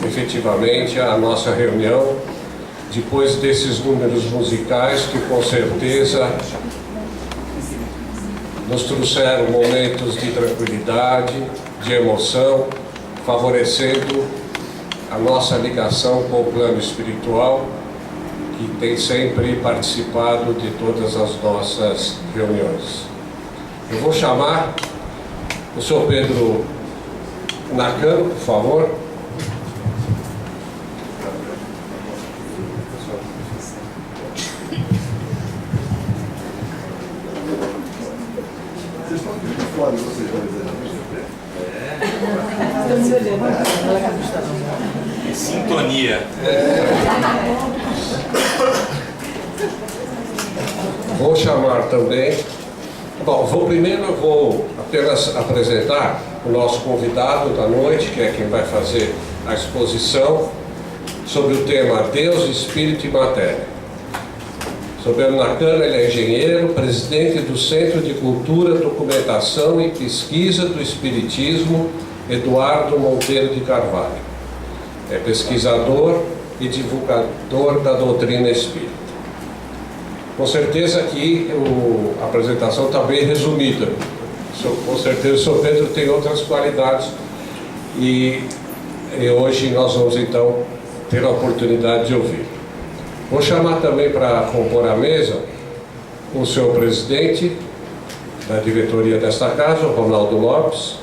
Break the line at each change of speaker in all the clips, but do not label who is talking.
efetivamente a nossa reunião, depois desses números musicais que com certeza nos trouxeram momentos de tranquilidade, de emoção, favorecendo a nossa ligação com o plano espiritual, que tem sempre participado de todas as nossas reuniões. Eu vou chamar o senhor Pedro Nakano, por favor.
Vocês estão aqui por fora, vocês dois, né?
Estamos olhando.
Sintonia.
Vou chamar também. Bom, eu vou apenas apresentar o nosso convidado da noite, que é quem vai fazer a exposição sobre o tema Deus, Espírito e Matéria. Sr. Pedro Nakano, ele é engenheiro, presidente do Centro de Cultura, Documentação e Pesquisa do Espiritismo Eduardo Monteiro de Carvalho. É pesquisador e divulgador da doutrina espírita. Com certeza aqui a apresentação está bem resumida. Com certeza o Sr. Pedro tem outras qualidades e hoje nós vamos então ter a oportunidade de ouvir. Vou chamar também para compor a mesa o senhor presidente da diretoria desta casa, o Ronaldo Lopes.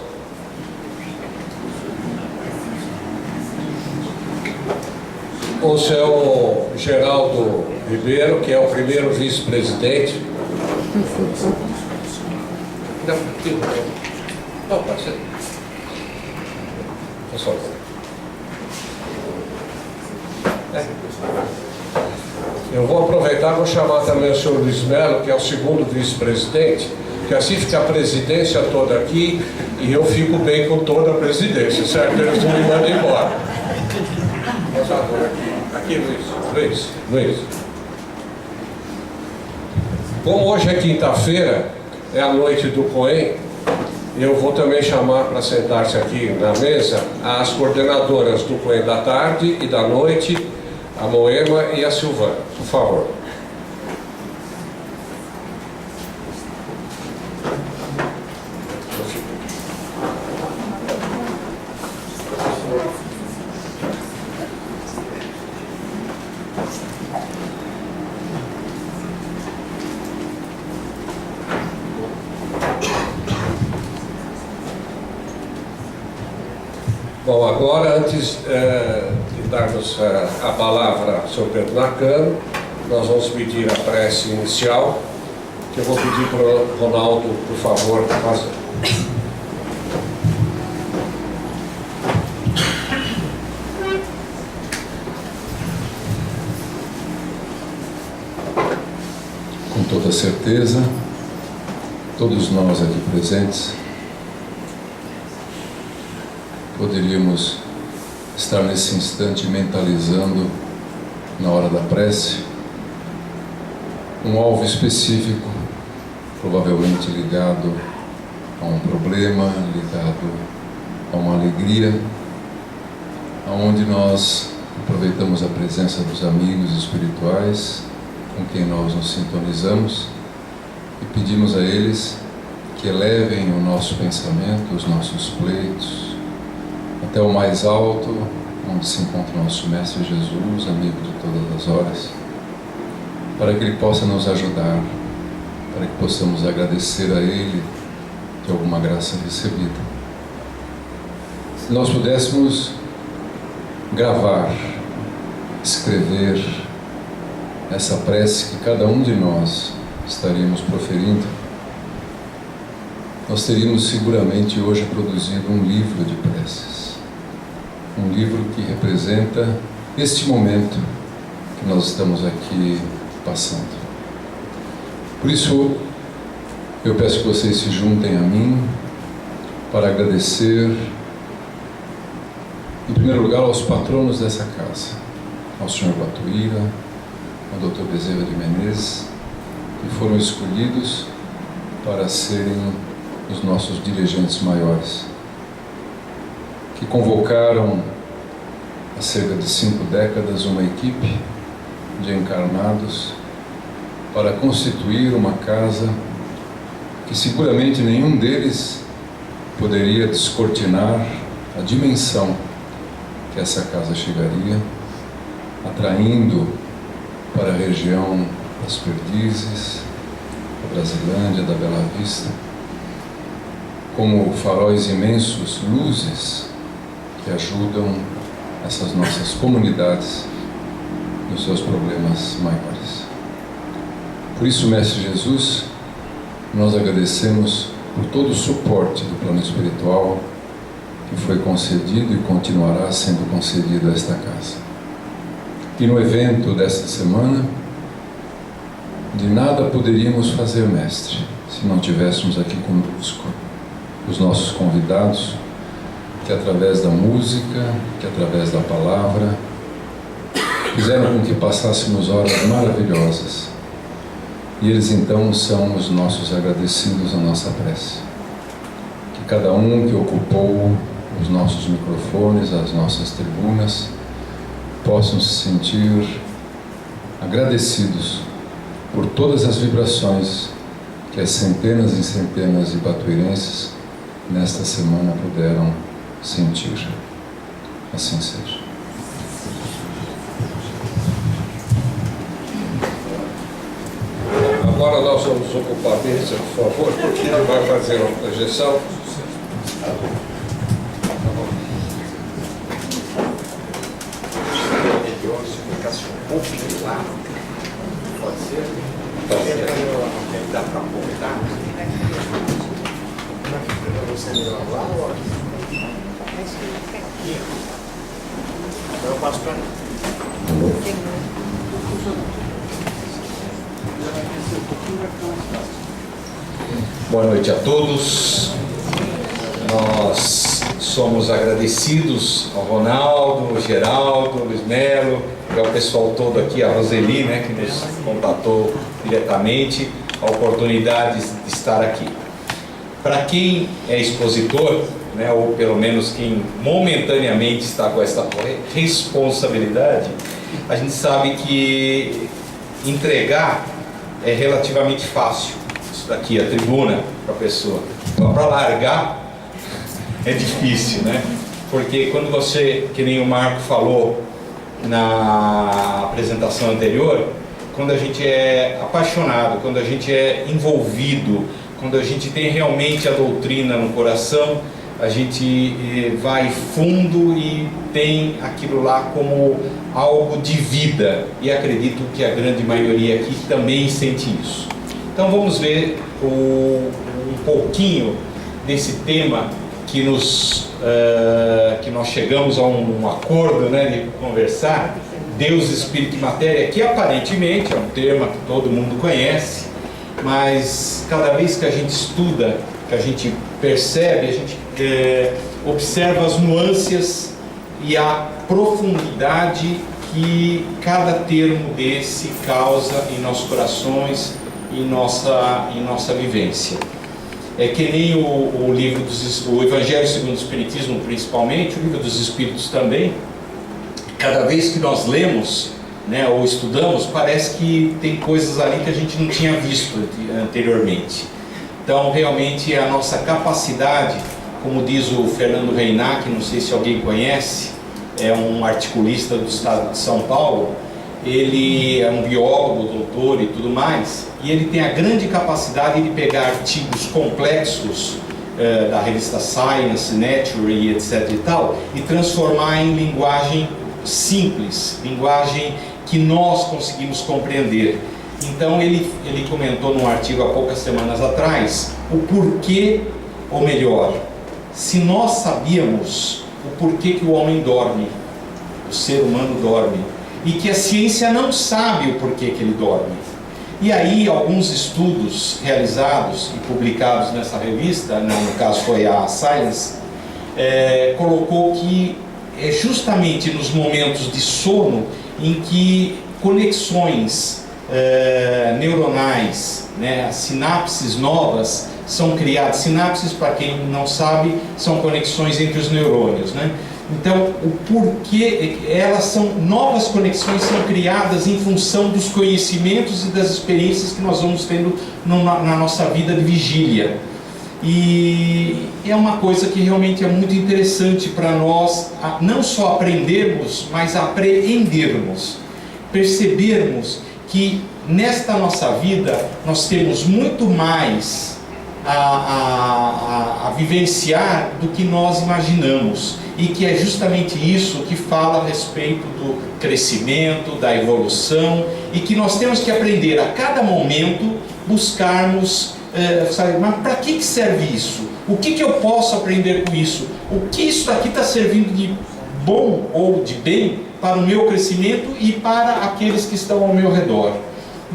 O senhor Geraldo Ribeiro, que é o primeiro vice-presidente. Não, pode ser. Eu vou aproveitar e vou chamar também o senhor Luiz Melo, que é o segundo vice-presidente, que assim fica a presidência toda aqui e eu fico bem com toda a presidência, certo? Eles não me mandam embora. Aqui, Luiz. Como hoje é quinta-feira, é a noite do Cohen, eu vou também chamar para sentar-se aqui na mesa as coordenadoras do Cohen da tarde e da noite, a Moema e a Silvana, por favor. Bom, agora, antes de darmos a palavra ao Sr. Pedro Nakano, nós vamos pedir a prece inicial, que eu vou pedir para o Ronaldo, por favor, fazer.
Com toda certeza, todos nós aqui presentes poderíamos estar nesse instante mentalizando, na hora da prece, um alvo específico, provavelmente ligado a um problema, ligado a uma alegria, onde nós aproveitamos a presença dos amigos espirituais com quem nós nos sintonizamos e pedimos a eles que elevem o nosso pensamento, os nossos pleitos, até o mais alto, onde se encontra o nosso Mestre Jesus, amigo de todas as horas, para que Ele possa nos ajudar, para que possamos agradecer a Ele de alguma graça recebida. Se nós pudéssemos gravar, escrever essa prece que cada um de nós estaríamos proferindo, nós teríamos seguramente hoje produzido um livro de preces. Um livro que representa este momento que nós estamos aqui passando. Por isso, eu peço que vocês se juntem a mim para agradecer, em primeiro lugar, aos patronos dessa casa, ao Sr. Batuíra, ao Dr. Bezerra de Menezes, que foram escolhidos para serem os nossos dirigentes maiores. que convocaram há cerca de 5 décadas uma equipe de encarnados para constituir uma casa que seguramente nenhum deles poderia descortinar a dimensão que essa casa chegaria, atraindo para a região das Perdizes, da Brasilândia, da Bela Vista, como faróis imensos, luzes que ajudam essas nossas comunidades nos seus problemas maiores. Por isso, Mestre Jesus, nós agradecemos por todo o suporte do plano espiritual que foi concedido e continuará sendo concedido a esta casa. E no evento desta semana, de nada poderíamos fazer, Mestre, se não tivéssemos aqui conosco os nossos convidados, que através da música, que através da palavra, fizeram com que passássemos horas maravilhosas. E eles então são os nossos agradecidos à nossa prece. Que cada um que ocupou os nossos microfones, as nossas tribunas, possam se sentir agradecidos por todas as vibrações que as centenas e centenas de batuirenses nesta semana puderam sentir. Assim seja.
Agora nós vamos ocupar a mesa, por favor, porque ele vai fazer uma projeção.
Pode ser? Dá para apontar? Você melhor lá ou aqui? Então eu passo para mim. Boa noite a todos. Nós somos agradecidos ao Ronaldo, ao Geraldo, ao Luiz Melo e ao pessoal todo aqui, a Roseli, né, que nos contatou diretamente, a oportunidade de estar aqui. Para quem é expositor, né, ou pelo menos quem momentaneamente está com essa responsabilidade, a gente sabe que entregar é relativamente fácil. Isso daqui, a tribuna para a pessoa. Então, para largar é difícil, né? Porque quando você, que nem o Marco falou na apresentação anterior, quando a gente é apaixonado, quando a gente é envolvido, quando a gente tem realmente a doutrina no coração, a gente vai fundo e tem aquilo lá como algo de vida, e acredito que a grande maioria aqui também sente isso. Então vamos ver um pouquinho desse tema que nós chegamos a um acordo, né, de conversar, Deus, Espírito e Matéria, que aparentemente é um tema que todo mundo conhece, mas cada vez que a gente estuda, que a gente percebe, a gente observa as nuances e a profundidade que cada termo desse causa em nossos corações e em nossa vivência. É que nem o livro o Evangelho segundo o Espiritismo, principalmente, o livro dos Espíritos também. Cada vez que nós lemos, né, ou estudamos, parece que tem coisas ali que a gente não tinha visto anteriormente. Então, realmente, a nossa capacidade, como diz o Fernando Reinach, não sei se alguém conhece, é um articulista do estado de São Paulo, ele é um biólogo, doutor e tudo mais, e ele tem a grande capacidade de pegar artigos complexos da revista Science, Nature e etc e tal, e transformar em linguagem simples, linguagem que nós conseguimos compreender. Então ele comentou num artigo há poucas semanas atrás o porquê, ou melhor, se nós sabíamos o porquê que o homem dorme, o ser humano dorme, e que a ciência não sabe o porquê que ele dorme. E aí alguns estudos realizados e publicados nessa revista, no caso foi a Science, colocou que é justamente nos momentos de sono em que conexões neuronais, né, as sinapses novas são criadas sinapses, para quem não sabe, são conexões entre os neurônios, né? Então, o porquê novas conexões são criadas em função dos conhecimentos e das experiências que nós vamos tendo na nossa vida de vigília. E é uma coisa que realmente é muito interessante para nós, não só aprendermos, mas apreendermos, percebermos que nesta nossa vida nós temos muito mais a vivenciar do que nós imaginamos, e que é justamente isso que fala a respeito do crescimento, da evolução, e que nós temos que aprender a cada momento, buscarmos, sabe, mas para que serve isso? O que eu posso aprender com isso? O que isso aqui está servindo de bom ou de bem para o meu crescimento e para aqueles que estão ao meu redor?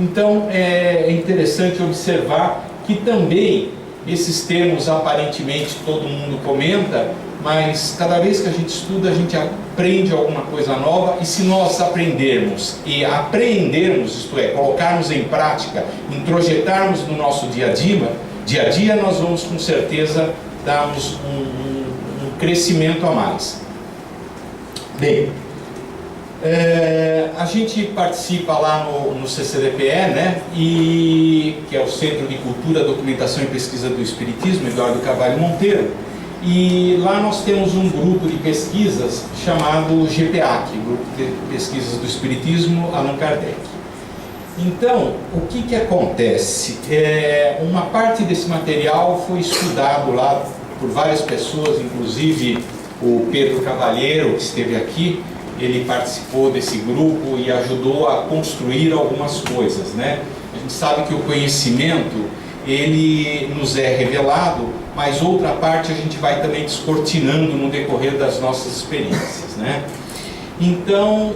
Então é interessante observar que também esses termos aparentemente todo mundo comenta, mas cada vez que a gente estuda a gente aprende alguma coisa nova, e se nós aprendermos e apreendermos, isto é, colocarmos em prática, introjetarmos no nosso dia a dia, nós vamos com certeza darmos um crescimento a mais. Bem, a gente participa lá no CCDPE, né, que é o Centro de Cultura, Documentação e Pesquisa do Espiritismo, Eduardo Carvalho Monteiro, e lá nós temos um grupo de pesquisas chamado GPAC, Grupo de Pesquisas do Espiritismo Allan Kardec. Então, o que acontece? Uma parte desse material foi estudado lá por várias pessoas, inclusive o Pedro Cavalheiro, que esteve aqui, ele participou desse grupo e ajudou a construir algumas coisas, né? A gente sabe que o conhecimento, ele nos é revelado, mas outra parte a gente vai também descortinando no decorrer das nossas experiências, né? Então,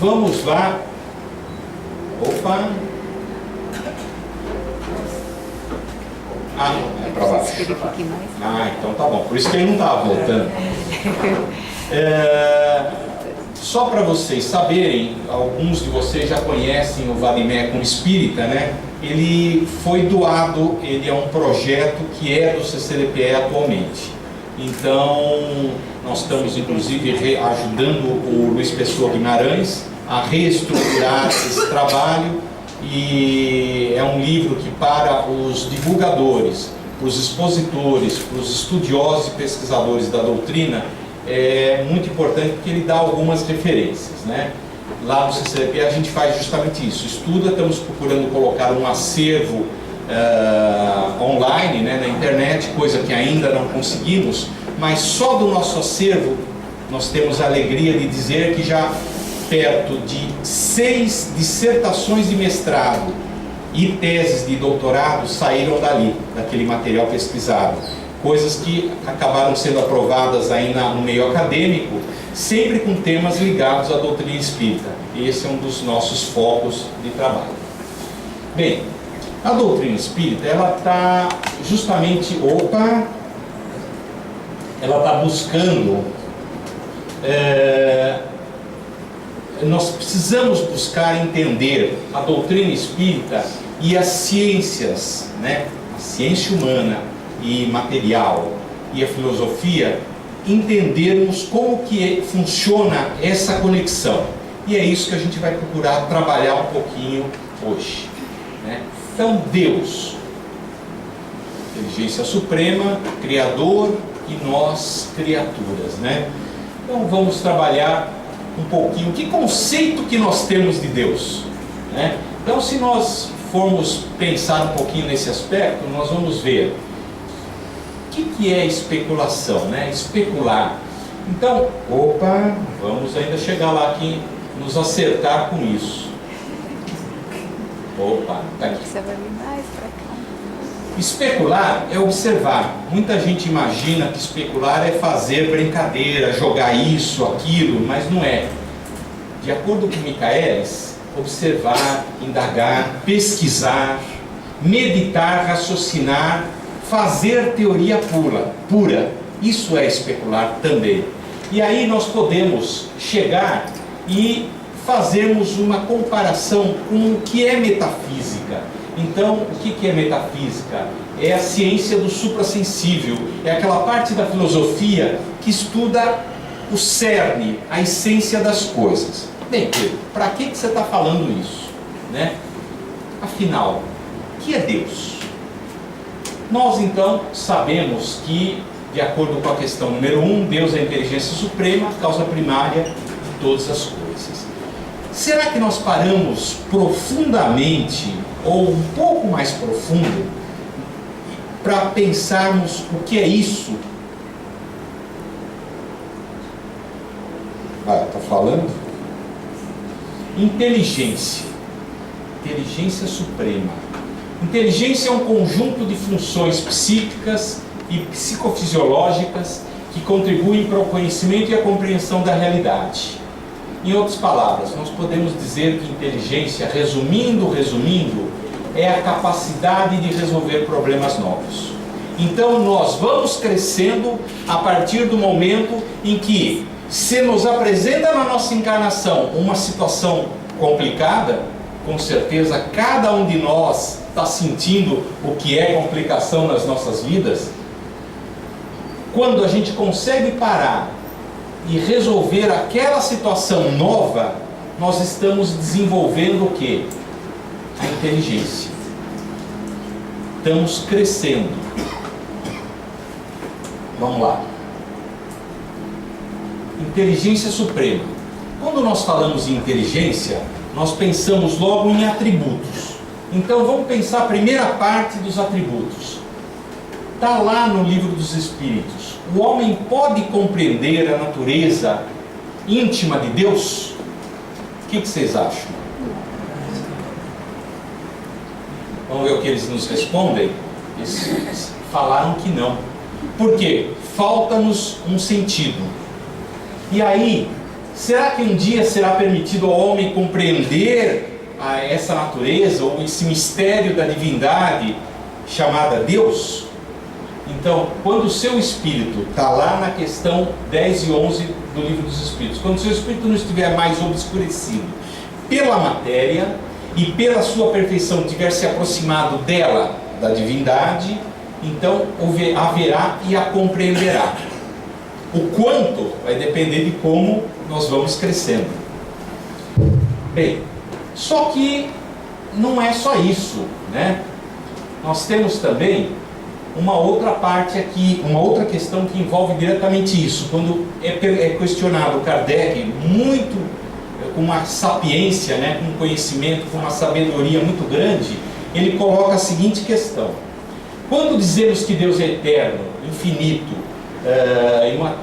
vamos lá. Opa! Ah, não, é para baixo. Ah, então tá bom. Por isso que ele não estava voltando. Só para vocês saberem, alguns de vocês já conhecem o Vademecum Espírita, né? Ele foi doado, ele é um projeto que é do CCDPE atualmente. Então, nós estamos inclusive ajudando o Luiz Pessoa Guimarães a reestruturar esse trabalho, e é um livro que, para os divulgadores, para os expositores, para os estudiosos e pesquisadores da doutrina, é muito importante, porque ele dá algumas referências, né? Lá no CCDP a gente faz justamente isso, estuda, estamos procurando colocar um acervo online, né, na internet, coisa que ainda não conseguimos, mas só do nosso acervo nós temos a alegria de dizer que já perto de 6 dissertações de mestrado e teses de doutorado saíram dali, daquele material pesquisado. Coisas que acabaram sendo aprovadas aí no meio acadêmico, sempre com temas ligados à doutrina espírita. Esse é um dos nossos focos de trabalho. Bem, a doutrina espírita, ela está justamente, ela está buscando, nós precisamos buscar entender a doutrina espírita e as ciências, né? A ciência humana e material e a filosofia, entendermos como que funciona essa conexão, e é isso que a gente vai procurar trabalhar um pouquinho hoje, né? Então, Deus, inteligência suprema, Criador, e nós, criaturas, né? Então vamos trabalhar um pouquinho que conceito que nós temos de Deus, né? Então, se nós formos pensar um pouquinho nesse aspecto, nós vamos ver o que é especulação, né? Especular. Então, vamos ainda chegar lá aqui, nos acertar com isso. Tá aqui.
Você vai vir mais pra cá.
Especular é observar. Muita gente imagina que especular é fazer brincadeira, jogar isso, aquilo, mas não é. De acordo com Michaelis, observar, indagar, pesquisar, meditar, raciocinar, fazer teoria pura. Isso é especular também. E aí nós podemos chegar e fazermos uma comparação com o que é metafísica. Então, o que é metafísica? é a ciência do suprassensível, é aquela parte da filosofia que estuda o cerne, a essência das coisas. Bem, Pedro, para que você está falando isso, né? Afinal, o que é Deus? Nós então sabemos que, de acordo com a questão número 1, Deus é a inteligência suprema, causa primária de todas as coisas. Será que nós paramos profundamente, ou um pouco mais profundo, para pensarmos o que é isso? Está falando? Inteligência. Inteligência suprema. Inteligência é um conjunto de funções psíquicas e psicofisiológicas que contribuem para o conhecimento e a compreensão da realidade. Em outras palavras, nós podemos dizer que inteligência, resumindo, é a capacidade de resolver problemas novos. Então nós vamos crescendo a partir do momento em que se nos apresenta na nossa encarnação uma situação complicada, com certeza cada um de nós está sentindo o que é complicação nas nossas vidas. Quando a gente consegue parar e resolver aquela situação nova, nós estamos desenvolvendo o quê? A inteligência. Estamos crescendo. Vamos lá. Inteligência suprema. Quando nós falamos em inteligência, nós pensamos logo em atributos. Então vamos pensar a primeira parte dos atributos. Está lá no Livro dos Espíritos. O homem pode compreender a natureza íntima de Deus? O que vocês acham? Vamos ver o que eles nos respondem? Eles falaram que não. Por quê? Falta-nos um sentido. E aí, será que um dia será permitido ao homem compreender essa natureza, ou esse mistério da divindade chamada Deus? Então, quando o seu espírito está lá na questão 10 e 11 do Livro dos Espíritos, quando o seu espírito não estiver mais obscurecido pela matéria e pela sua perfeição tiver se aproximado dela, da divindade, então haverá e a compreenderá. O quanto vai depender de como nós vamos crescendo. Bem, só que não é só isso, né? Nós temos também uma outra parte aqui, uma outra questão que envolve diretamente isso. Quando é questionado Kardec, muito com uma sapiência, né, com um conhecimento, com uma sabedoria muito grande, ele coloca a seguinte questão: quando dizemos que Deus é eterno, infinito,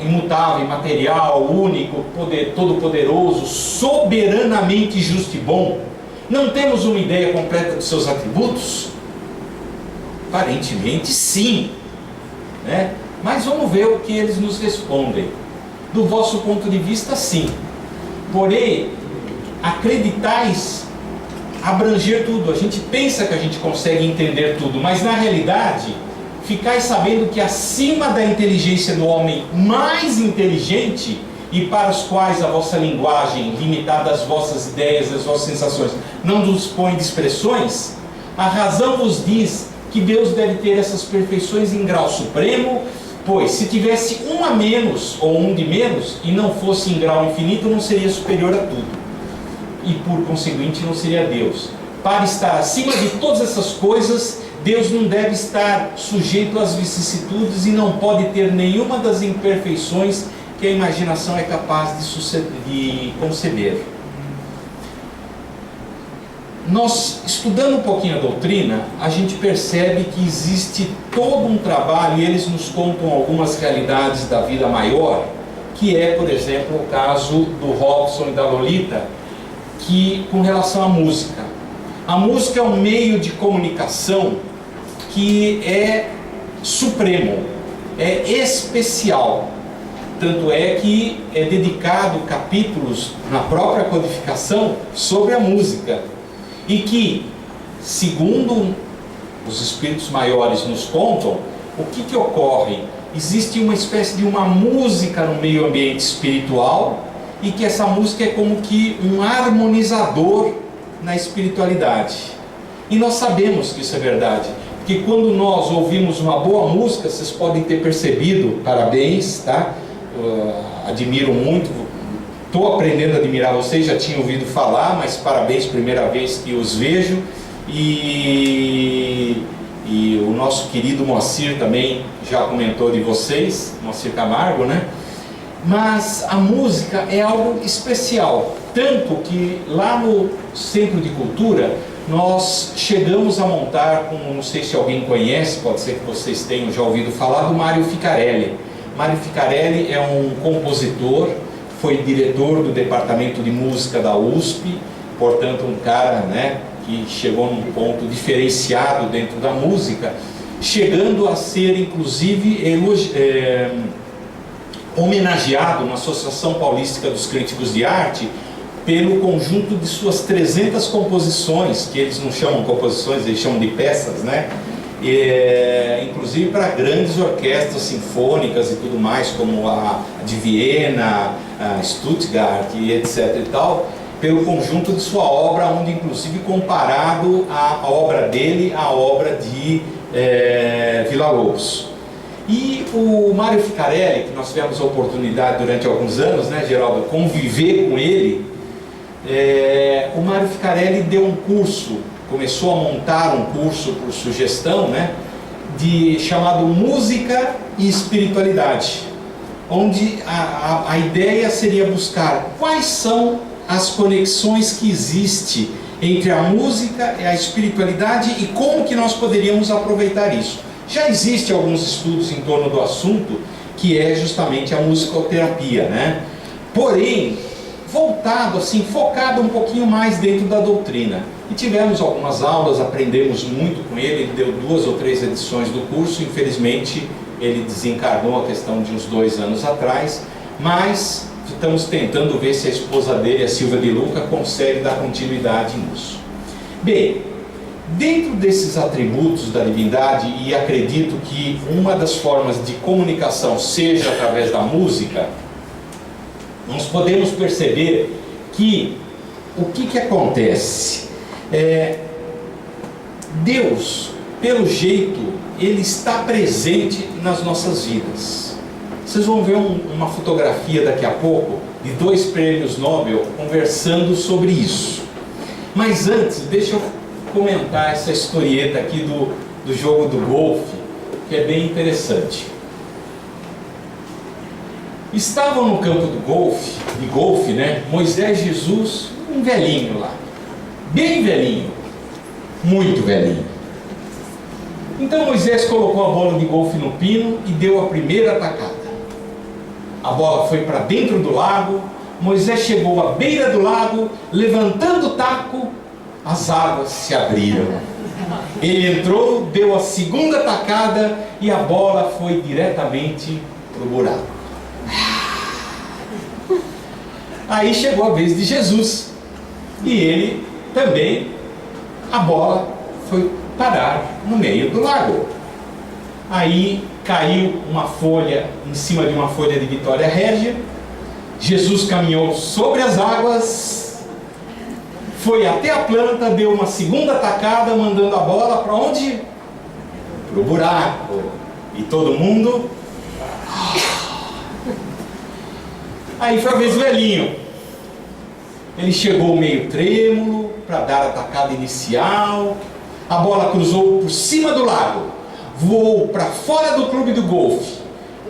imutável, imaterial, único, todo-poderoso, soberanamente justo e bom, não temos uma ideia completa dos seus atributos? Aparentemente sim, né? Mas vamos ver o que eles nos respondem. Do vosso ponto de vista, sim. Porém, acreditais abranger tudo. A gente pensa que a gente consegue entender tudo, mas na realidade, ficais sabendo que acima da inteligência do homem mais inteligente, e para os quais a vossa linguagem, limitada às vossas ideias, às vossas sensações, não dispõe de expressões, a razão vos diz que Deus deve ter essas perfeições em grau supremo, pois se tivesse um a menos ou um de menos e não fosse em grau infinito, não seria superior a tudo, e por conseguinte não seria Deus. Para estar acima de todas essas coisas, Deus não deve estar sujeito às vicissitudes e não pode ter nenhuma das imperfeições que a imaginação é capaz de conceber. Nós, estudando um pouquinho a doutrina, a gente percebe que existe todo um trabalho, e eles nos contam algumas realidades da vida maior, que é, por exemplo, o caso do Robson e da Lolita, que com relação à música. A música é um meio de comunicação que é supremo, é especial. Tanto é que é dedicado capítulos na própria codificação sobre a música. E que, segundo os espíritos maiores nos contam, o que ocorre? Existe uma espécie de uma música no meio ambiente espiritual, e que essa música é como que um harmonizador na espiritualidade. E nós sabemos que isso é verdade, porque quando nós ouvimos uma boa música, vocês podem ter percebido, parabéns, tá? Admiro muito, estou aprendendo a admirar vocês, já tinha ouvido falar, mas parabéns, primeira vez que os vejo. E o nosso querido Moacir também já comentou de vocês, Moacir Camargo, né? Mas a música é algo especial, tanto que lá no Centro de Cultura nós chegamos a montar, como não sei se alguém conhece, pode ser que vocês tenham já ouvido falar, do Mário Ficarelli. Mário Ficarelli é um compositor, foi diretor do Departamento de Música da USP, portanto um cara, né, que chegou num ponto diferenciado dentro da música, chegando a ser inclusive homenageado na Associação Paulística dos Críticos de Arte pelo conjunto de suas 300 composições, que eles não chamam composições, eles chamam de peças, né? Inclusive para grandes orquestras sinfônicas e tudo mais, como a de Viena, a Stuttgart e etc e tal, pelo conjunto de sua obra, onde inclusive comparado a obra dele à obra de Villa-Lobos. E o Mário Ficarelli, que nós tivemos a oportunidade durante alguns anos, né, Geraldo, conviver com ele, o Mário Ficarelli deu um curso, começou a montar um curso por sugestão, né, chamado Música e Espiritualidade, onde a ideia seria buscar quais são as conexões que existem entre a música e a espiritualidade e como que nós poderíamos aproveitar isso. Já existem alguns estudos em torno do assunto, que é justamente a musicoterapia, né? Porém, voltado assim, focado um pouquinho mais dentro da doutrina. E tivemos algumas aulas, aprendemos muito com ele, ele deu 2 ou 3 edições do curso, infelizmente ele desencarnou a questão de uns 2 anos atrás, mas estamos tentando ver se a esposa dele, a Silvia de Luca, consegue dar continuidade nisso. Bem, dentro desses atributos da divindade, e acredito que uma das formas de comunicação seja através da música, nós podemos perceber que o que acontece? Deus, pelo jeito, Ele está presente nas nossas vidas. Vocês vão ver uma fotografia daqui a pouco de 2 prêmios Nobel conversando sobre isso. Mas antes, deixa eu comentar essa historieta aqui do jogo do golfe, que é bem interessante. Estavam no campo de golfe, né? Moisés e Jesus, um velhinho lá, bem velhinho, muito velhinho. Então Moisés colocou a bola de golfe no pino e deu a primeira atacada. A bola foi para dentro do lago. Moisés chegou à beira do lago, levantando o taco, as águas se abriram. Ele entrou, deu a segunda tacada e a bola foi diretamente para o buraco. Aí chegou a vez de Jesus e ele também, a bola foi parar no meio do lago. Aí caiu uma folha em cima de uma folha de Vitória Régia. Jesus caminhou sobre as águas, foi até a planta, deu uma segunda tacada, mandando a bola para onde? Para o buraco. E todo mundo... Aí foi a vez do velhinho. Ele chegou meio trêmulo para dar a tacada inicial. A bola cruzou por cima do lago, voou para fora do clube do golfe,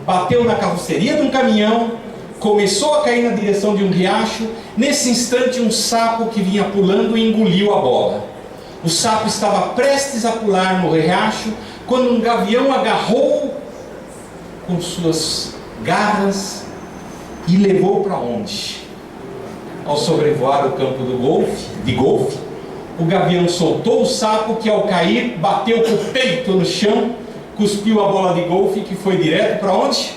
bateu na carroceria de um caminhão, começou a cair na direção de um riacho. Nesse instante, um sapo que vinha pulando engoliu a bola. O sapo estava prestes a pular no riacho, quando um gavião agarrou com suas garras e levou para onde? Ao sobrevoar o campo de golfe, o gavião soltou o sapo, que ao cair bateu com o peito no chão, cuspiu a bola de golfe, que foi direto para onde?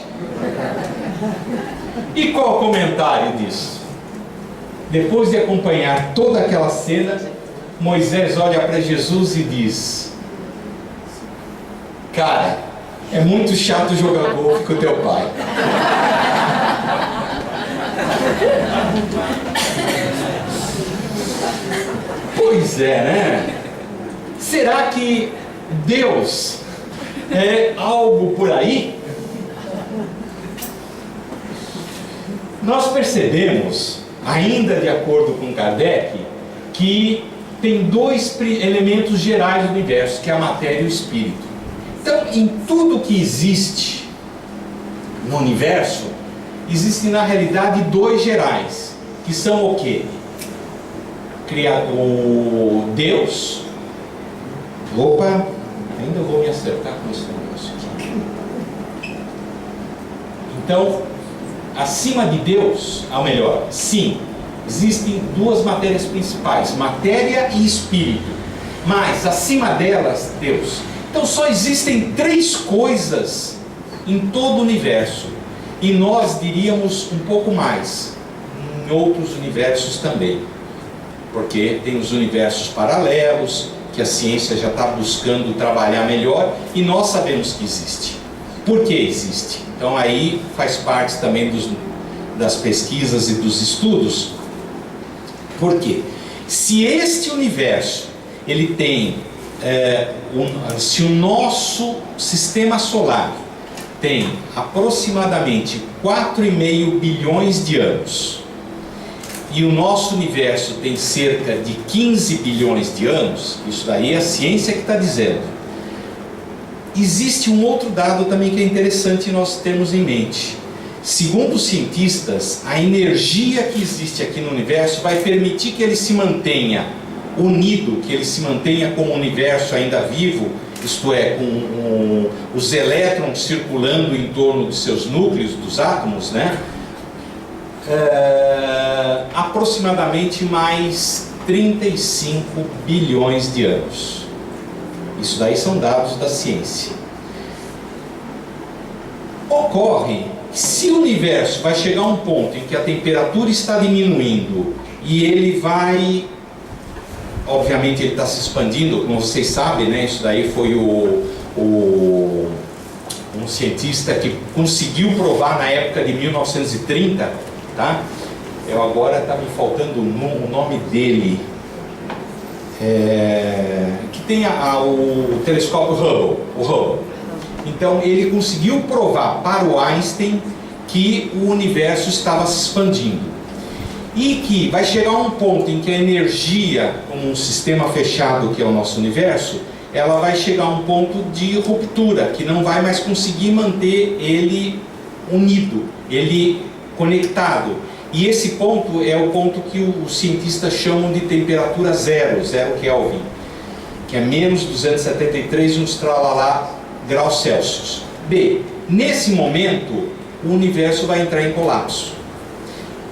E qual o comentário disso? Depois de acompanhar toda aquela cena, Moisés olha para Jesus e diz: cara, é muito chato jogar golfe com o teu pai. Pois é, né? Será que Deus é algo por aí? Nós percebemos, ainda de acordo com Kardec, que tem dois elementos gerais do universo, que é a matéria e o espírito. Então, em tudo que existe no universo, existem na realidade dois gerais, que são o quê? O Deus. Opa, ainda vou me acertar com esse negócio aqui. Então, acima de Deus, ou melhor, sim, existem duas matérias principais, matéria e espírito, mas acima delas, Deus. Então só existem três coisas em todo o universo, e nós diríamos um pouco mais em outros universos também, porque tem os universos paralelos, que a ciência já está buscando trabalhar melhor, e nós sabemos que existe. Por que existe? Então aí faz parte também das pesquisas e dos estudos. Por quê? Se este universo, ele tem, se o nosso sistema solar tem aproximadamente 4,5 bilhões de anos, e o nosso universo tem cerca de 15 bilhões de anos, isso daí é a ciência que está dizendo. Existe um outro dado também que é interessante nós termos em mente. Segundo os cientistas, a energia que existe aqui no universo vai permitir que ele se mantenha unido, que ele se mantenha com o universo ainda vivo, isto é, com os elétrons circulando em torno de seus núcleos, dos átomos, né? Aproximadamente mais 35 bilhões de anos. Isso daí são dados da ciência. Ocorre que se o universo vai chegar a um ponto em que a temperatura está diminuindo e ele vai, obviamente ele está se expandindo, como vocês sabem, né? Isso daí foi um cientista que conseguiu provar na época de 1930, tá? Eu agora está me faltando o nome dele, que tem o telescópio Hubble. Então ele conseguiu provar para o Einstein que o universo estava se expandindo e que vai chegar a um ponto em que a energia, como um sistema fechado que é o nosso universo, ela vai chegar a um ponto de ruptura, que não vai mais conseguir manter ele unido, ele conectado. E esse ponto é o ponto que os cientistas chamam de temperatura zero Kelvin, que é menos 273 uns tralalá graus Celsius. B, nesse momento o universo vai entrar em colapso.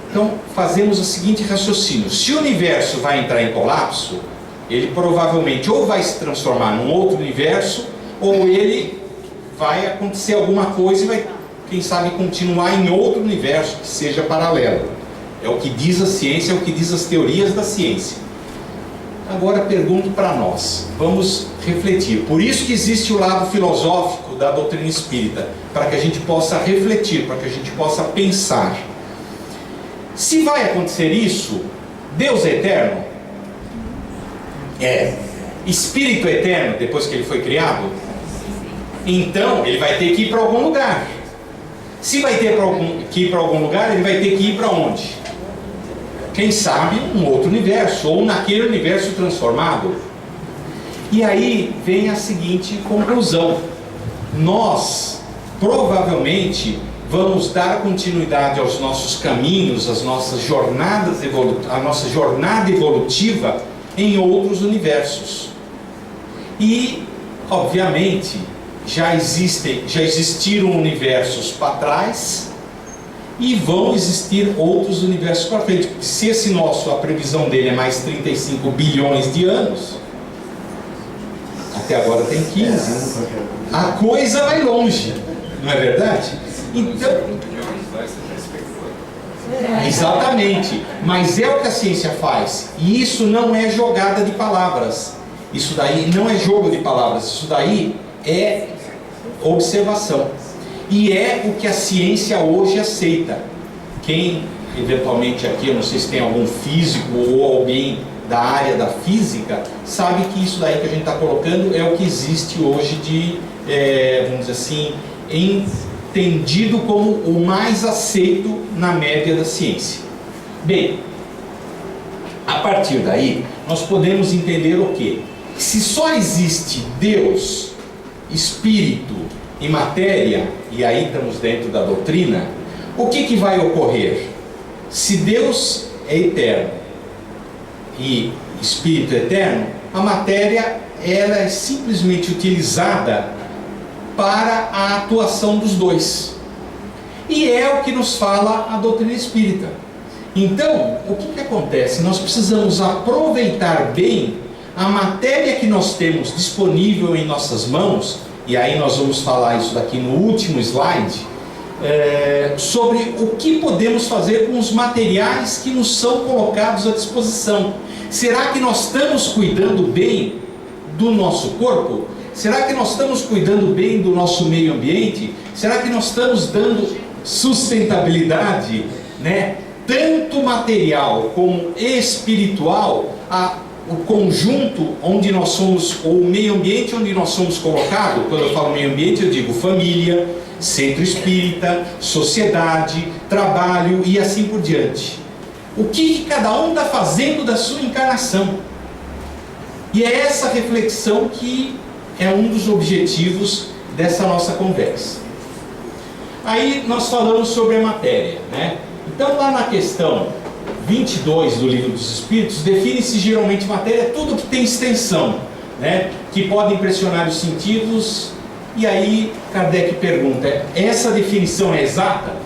Então fazemos o seguinte raciocínio: se o universo vai entrar em colapso, ele provavelmente ou vai se transformar num outro universo, ou ele vai acontecer alguma coisa e vai, quem sabe, continuar em outro universo que seja paralelo. É o que diz a ciência, é o que diz as teorias da ciência. Agora pergunto para nós, vamos refletir. Por isso que existe o lado filosófico da doutrina espírita, para que a gente possa refletir, para que a gente possa pensar. Se vai acontecer isso, Deus é eterno? É. Espírito é eterno depois que ele foi criado? Então ele vai ter que ir para algum lugar. Se vai ter que ir para algum lugar, ele vai ter que ir para onde? Quem sabe um outro universo, ou naquele universo transformado. E aí vem a seguinte conclusão: nós provavelmente vamos dar continuidade aos nossos caminhos, às nossas jornadas a nossa jornada evolutiva em outros universos. E obviamente já existiram universos para trás e vão existir outros universos para frente. Se esse nosso, a previsão dele é mais 35 bilhões de anos, até agora tem 15, a coisa vai longe, não é verdade? Então, exatamente, mas é o que a ciência faz, e isso não é jogada de palavras, isso daí não é jogo de palavras, isso daí é observação. E é o que a ciência hoje aceita. Quem, eventualmente aqui, eu não sei se tem algum físico ou alguém da área da física sabe que isso daí que a gente está colocando é o que existe hoje de, vamos dizer assim, entendido como o mais aceito na média da ciência. Bem, a partir daí, nós podemos entender o quê? Se só existe Deus, Espírito e matéria, e aí estamos dentro da doutrina, o que vai ocorrer? Se Deus é eterno e Espírito é eterno, a matéria ela é simplesmente utilizada para a atuação dos dois. E é o que nos fala a doutrina espírita. Então, o que acontece? Nós precisamos aproveitar bem a matéria que nós temos disponível em nossas mãos, e aí nós vamos falar isso daqui no último slide, sobre o que podemos fazer com os materiais que nos são colocados à disposição. Será que nós estamos cuidando bem do nosso corpo? Será que nós estamos cuidando bem do nosso meio ambiente? Será que nós estamos dando sustentabilidade, né? Tanto material como espiritual, o conjunto onde nós somos, ou o meio ambiente onde nós somos colocados? Quando eu falo meio ambiente, eu digo família, centro espírita, sociedade, trabalho e assim por diante. O que cada um está fazendo da sua encarnação? E é essa reflexão que é um dos objetivos dessa nossa conversa. Aí nós falamos sobre a matéria, né? Então lá na questão 22 do Livro dos Espíritos, define-se geralmente matéria tudo que tem extensão, né? Que pode impressionar os sentidos. E aí Kardec pergunta, essa definição é exata?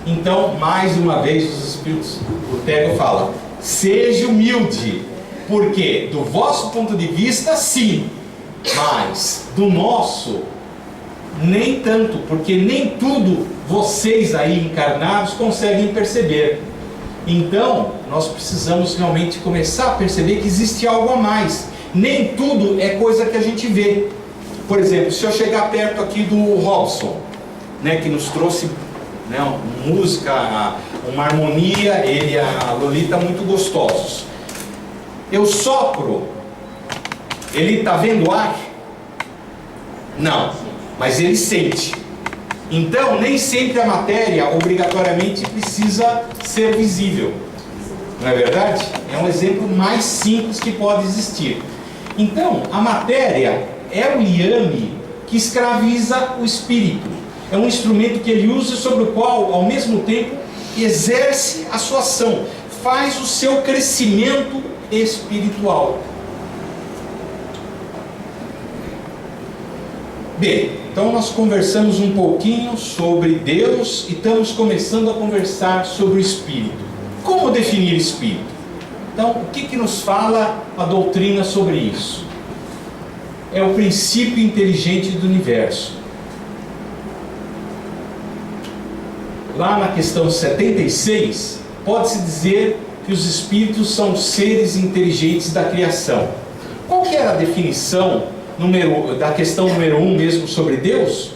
Então, mais uma vez, os Espíritos, o Tego fala, seja humilde, porque do vosso ponto de vista, sim, mas do nosso, nem tanto, porque nem tudo vocês aí encarnados conseguem perceber. Então, nós precisamos realmente começar a perceber que existe algo a mais. Nem tudo é coisa que a gente vê. Por exemplo, se eu chegar perto aqui do Robson, né, que nos trouxe, né, música, uma harmonia, ele e a Lolita muito gostosos. Eu sopro, ele está vendo o ar? Não, mas ele sente. Então, nem sempre a matéria obrigatoriamente precisa ser visível. Não é verdade? É um exemplo mais simples que pode existir. Então, a matéria é o liame que escraviza o espírito. É um instrumento que ele usa sobre o qual, ao mesmo tempo, exerce a sua ação, faz o seu crescimento espiritual. Bem, então nós conversamos um pouquinho sobre Deus e estamos começando a conversar sobre o Espírito. Como definir Espírito? Então, o que nos fala a doutrina sobre isso? É o princípio inteligente do universo. Lá na questão 76, pode-se dizer que os Espíritos são seres inteligentes da criação. Qual que era a definição da questão número 1 mesmo sobre Deus?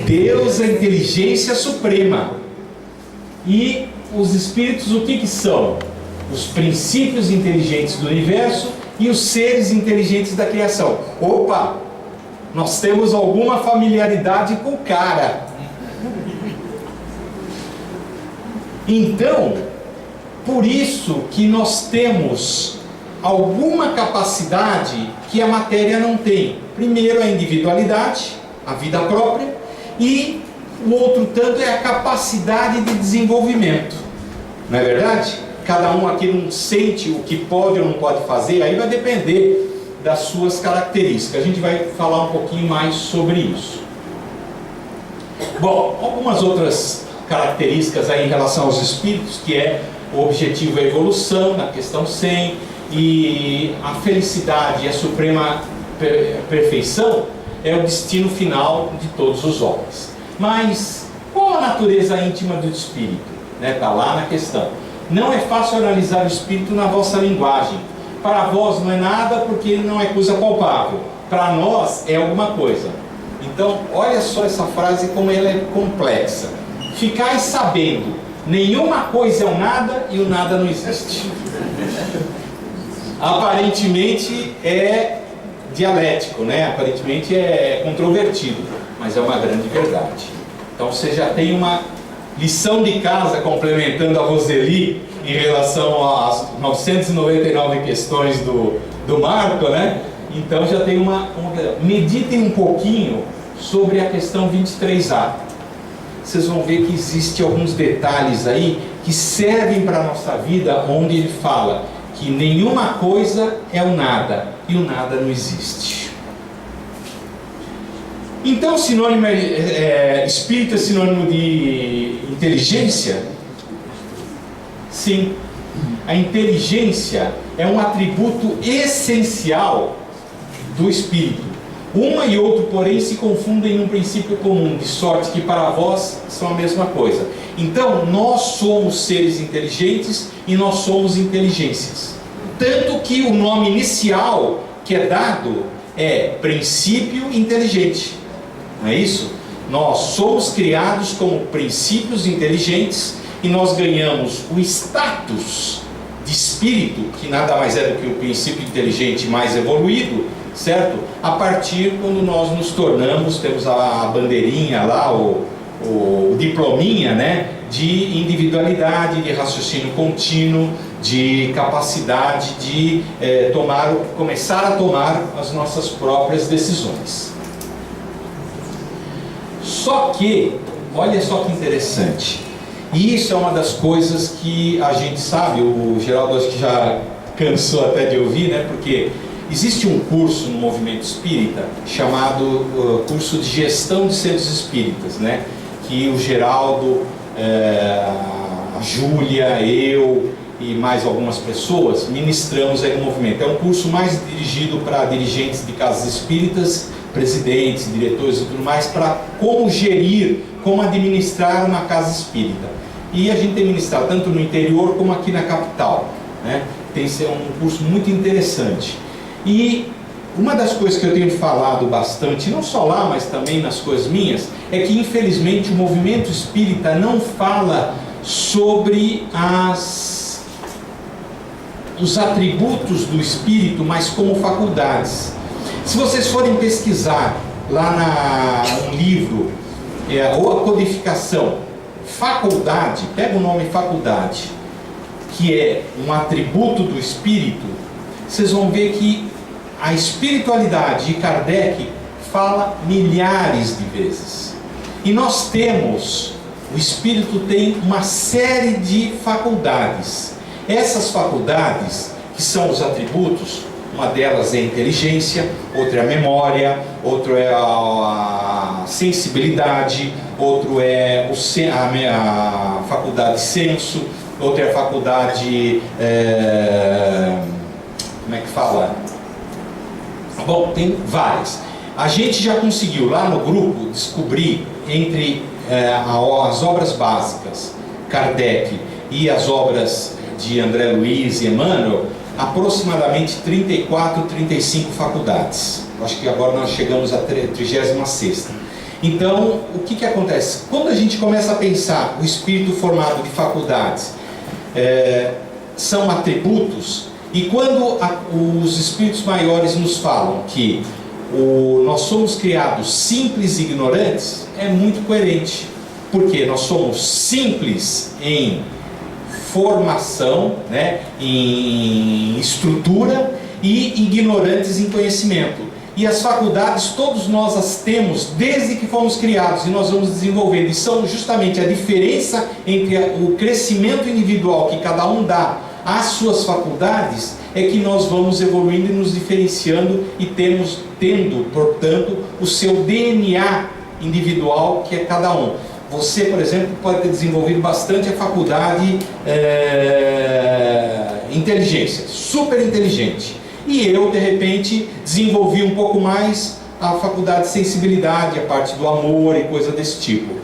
Deus é a inteligência suprema. E os Espíritos o que são? Os princípios inteligentes do universo e os seres inteligentes da criação. Opa! Nós temos alguma familiaridade com o cara. Então, por isso que nós temos alguma capacidade que a matéria não tem. Primeiro, a individualidade, a vida própria, e o outro tanto é a capacidade de desenvolvimento. Não é verdade? Cada um aqui não sente o que pode ou não pode fazer, aí vai depender das suas características. A gente vai falar um pouquinho mais sobre isso. Bom, algumas outras características aí em relação aos espíritos, que é o objetivo é a evolução, na questão 100, e a felicidade e a suprema perfeição é o destino final de todos os homens. Mas qual a natureza íntima do espírito? Está lá na questão. Não é fácil analisar o espírito na vossa linguagem. Para vós não é nada, porque não é coisa palpável. Para nós é alguma coisa. Então, olha só essa frase como ela é complexa. Ficai sabendo, nenhuma coisa é o nada e o nada não existe. aparentemente é dialético, né? Aparentemente é controvertido, mas é uma grande verdade. Então você já tem uma lição de casa complementando a Roseli em relação às 999 questões do Marco, né? Então já tem meditem um pouquinho sobre a questão 23A. Vocês vão ver que existem alguns detalhes aí que servem para a nossa vida, onde ele fala que nenhuma coisa é o nada, e o nada não existe. Então, sinônimo espírito é sinônimo de inteligência? Sim. A inteligência é um atributo essencial do espírito. Uma e outro, porém, se confundem em um princípio comum, de sorte que para vós são a mesma coisa. Então, nós somos seres inteligentes e nós somos inteligências. Tanto que o nome inicial que é dado é princípio inteligente. Não é isso? Nós somos criados como princípios inteligentes e nós ganhamos o status de espírito, que nada mais é do que o princípio inteligente mais evoluído, certo? A partir quando nós nos tornamos, temos a bandeirinha lá, o diplominha, né? De individualidade, de raciocínio contínuo, de capacidade de começar a tomar as nossas próprias decisões. Só que, olha só que interessante, e isso é uma das coisas que a gente sabe, o Geraldo acho que já cansou até de ouvir, né? Porque existe um curso no movimento espírita chamado curso de gestão de centros espíritas, né? Que o Geraldo, a Júlia, eu e mais algumas pessoas ministramos aí no movimento. É um curso mais dirigido para dirigentes de casas espíritas, presidentes, diretores e tudo mais, para como gerir, como administrar uma casa espírita. E a gente tem ministrado tanto no interior como aqui na capital, né? Tem sido um curso muito interessante. E uma das coisas que eu tenho falado bastante, não só lá, mas também nas coisas minhas, é que infelizmente o movimento espírita não fala sobre os atributos do espírito, mas como faculdades. Se vocês forem pesquisar lá no livro, ou a codificação, faculdade, pega o nome faculdade, que é um atributo do espírito, vocês vão ver que a espiritualidade de Kardec fala milhares de vezes. E nós temos, o espírito tem uma série de faculdades. Essas faculdades, que são os atributos, uma delas é a inteligência, outra é a memória, outra é a sensibilidade, outro é a faculdade de senso, outra é a faculdade, como é que fala? Bom, tem várias. A gente já conseguiu lá no grupo descobrir entre as obras básicas, Kardec, e as obras de André Luiz e Emmanuel, aproximadamente 34, 35 faculdades. Acho que agora nós chegamos à 36ª. Então, o que acontece? Quando a gente começa a pensar o espírito formado de faculdades, são atributos, e quando os espíritos maiores nos falam que nós somos criados simples e ignorantes, é muito coerente, porque nós somos simples em formação, né, em estrutura, e ignorantes em conhecimento. E as faculdades, todos nós as temos desde que fomos criados, e nós vamos desenvolvendo, e são justamente a diferença entre o crescimento individual que cada um dá às suas faculdades, é que nós vamos evoluindo e nos diferenciando e tendo, portanto, o seu DNA individual, que é cada um. Você, por exemplo, pode ter desenvolvido bastante a faculdade inteligência, super inteligente. E eu, de repente, desenvolvi um pouco mais a faculdade de sensibilidade, a parte do amor e coisa desse tipo.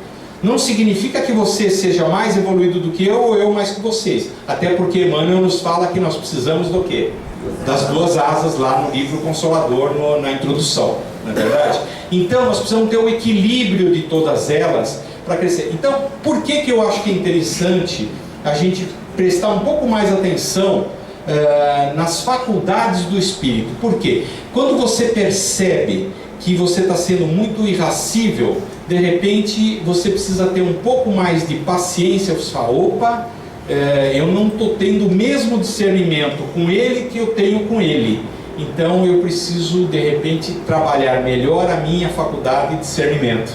Não significa que você seja mais evoluído do que eu ou eu mais que vocês. Até porque Emmanuel nos fala que nós precisamos do quê? Das duas asas lá no livro Consolador, na introdução, não é verdade? Então, nós precisamos ter o equilíbrio de todas elas para crescer. Então, por que eu acho que é interessante a gente prestar um pouco mais atenção nas faculdades do Espírito. Por quê? Quando você percebe que você está sendo muito irascível, de repente você precisa ter um pouco mais de paciência. Você fala, opa, eu não estou tendo o mesmo discernimento com ele que eu tenho com ele. Então eu preciso de repente trabalhar melhor a minha faculdade de discernimento.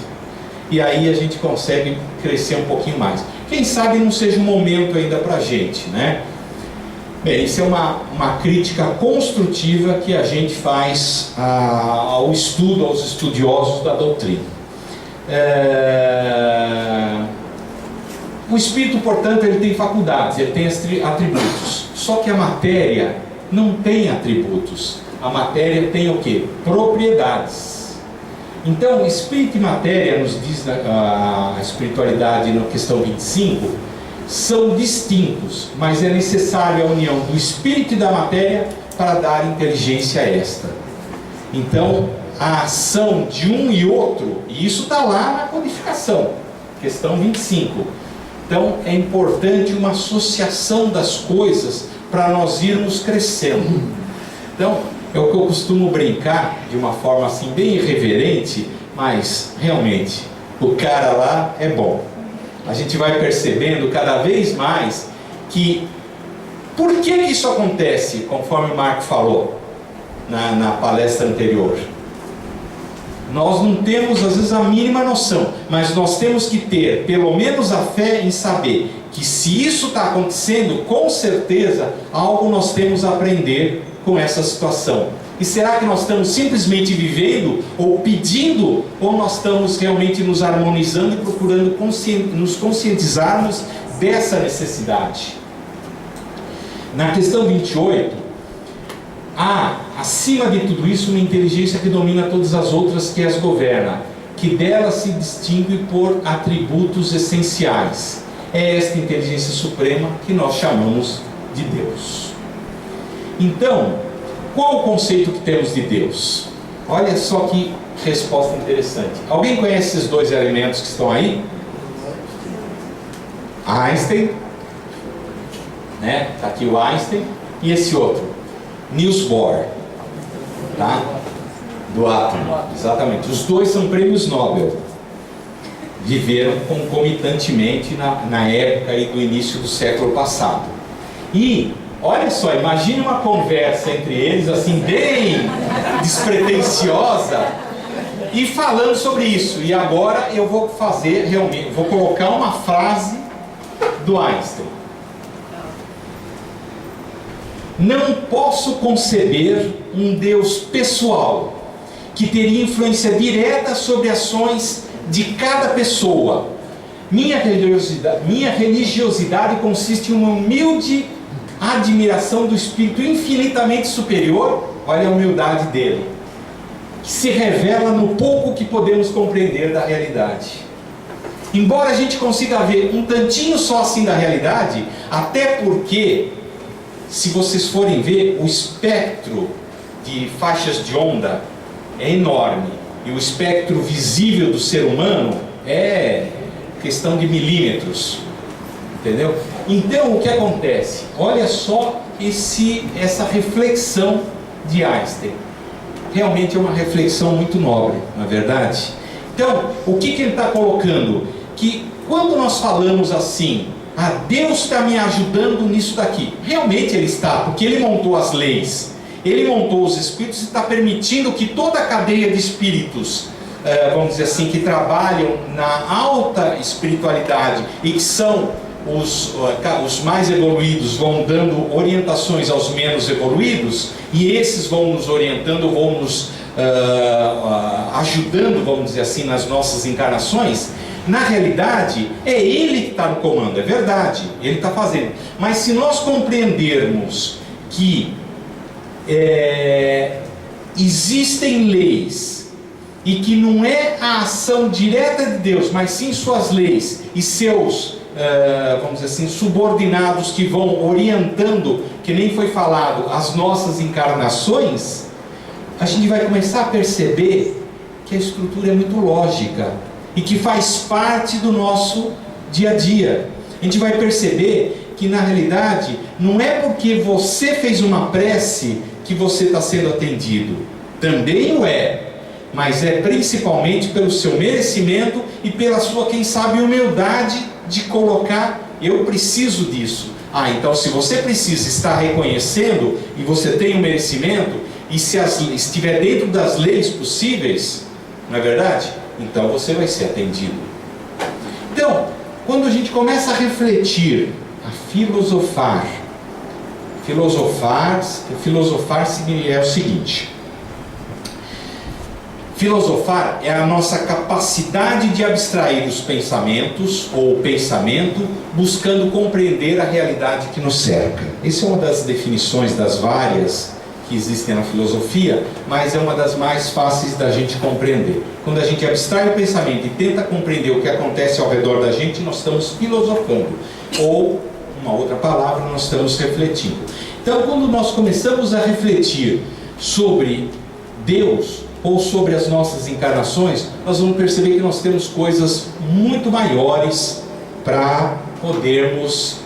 E aí a gente consegue crescer um pouquinho mais. Quem sabe não seja um momento ainda para a gente, né? Bem, isso é uma crítica construtiva que a gente faz ao estudo, aos estudiosos da doutrina. O Espírito, portanto, ele tem faculdades, ele tem atributos. Só que a matéria não tem atributos. A matéria tem o quê? Propriedades. Então, Espírito e matéria, nos diz a espiritualidade na questão 25, são distintos, mas é necessária a união do Espírito e da matéria para dar inteligência extra. Então, a ação de um e outro, e isso está lá na codificação, questão 25. Então, é importante uma associação das coisas para nós irmos crescendo. Então, é o que eu costumo brincar de uma forma assim bem irreverente, mas realmente o cara lá é bom. A gente vai percebendo cada vez mais que por que isso acontece, conforme o Marco falou na palestra anterior. Nós não temos às vezes a mínima noção, mas nós temos que ter pelo menos a fé em saber que se isso está acontecendo, com certeza algo nós temos a aprender com essa situação. E será que nós estamos simplesmente vivendo ou pedindo, ou nós estamos realmente nos harmonizando e procurando nos conscientizarmos dessa necessidade? Na questão 28, há, acima de tudo isso, uma inteligência que domina todas as outras, que as governa, que dela se distingue por atributos essenciais. É esta inteligência suprema que nós chamamos de Deus. Então, qual o conceito que temos de Deus? Olha só que resposta interessante. Alguém conhece esses dois elementos que estão aí? Einstein, né? Está aqui o Einstein, e esse outro, Niels Bohr, tá? Do átomo, exatamente. Os dois são prêmios Nobel. Viveram concomitantemente na época aí do início do século passado. E olha só, imagine uma conversa entre eles assim bem despretensiosa e falando sobre isso. E agora eu vou fazer realmente, vou colocar uma frase do Einstein. Não posso conceber um Deus pessoal que teria influência direta sobre ações de cada pessoa. Minha religiosidade consiste em uma humilde admiração do Espírito infinitamente superior, olha a humildade dele, que se revela no pouco que podemos compreender da realidade. Embora a gente consiga ver um tantinho só assim da realidade, até porque, se vocês forem ver, o espectro de faixas de onda é enorme, e o espectro visível do ser humano é questão de milímetros, entendeu? Então o que acontece? Olha só essa reflexão de Einstein. Realmente é uma reflexão muito nobre, na verdade. Então, o que ele está colocando? Que quando nós falamos assim, Deus está me ajudando nisso daqui, realmente Ele está, porque Ele montou as leis, Ele montou os espíritos e está permitindo que toda a cadeia de espíritos, vamos dizer assim, que trabalham na alta espiritualidade e que são os mais evoluídos, vão dando orientações aos menos evoluídos, e esses vão nos orientando, vão nos ajudando, vamos dizer assim, nas nossas encarnações. Na realidade, é Ele que está no comando, é verdade, Ele está fazendo. Mas se nós compreendermos que existem leis, e que não é a ação direta de Deus, mas sim suas leis e seus, vamos dizer assim, subordinados que vão orientando, que nem foi falado, as nossas encarnações, a gente vai começar a perceber que a estrutura é muito lógica e que faz parte do nosso dia a dia. A gente vai perceber que na realidade não é porque você fez uma prece que você está sendo atendido. Também o é, mas é principalmente pelo seu merecimento e pela sua, quem sabe, humildade de colocar: eu preciso disso. Então se você precisa estar reconhecendo e você tem um merecimento, e se estiver dentro das leis possíveis, não é verdade? Então você vai ser atendido. Então, quando a gente começa a refletir, a filosofar é o seguinte: filosofar é a nossa capacidade de abstrair os pensamentos ou o pensamento, buscando compreender a realidade que nos cerca. Essa é uma das definições das várias que existem na filosofia, mas é uma das mais fáceis da gente compreender. Quando a gente abstrai o pensamento e tenta compreender o que acontece ao redor da gente, nós estamos filosofando, ou, uma outra palavra, nós estamos refletindo. Então, quando nós começamos a refletir sobre Deus ou sobre as nossas encarnações, nós vamos perceber que nós temos coisas muito maiores para podermos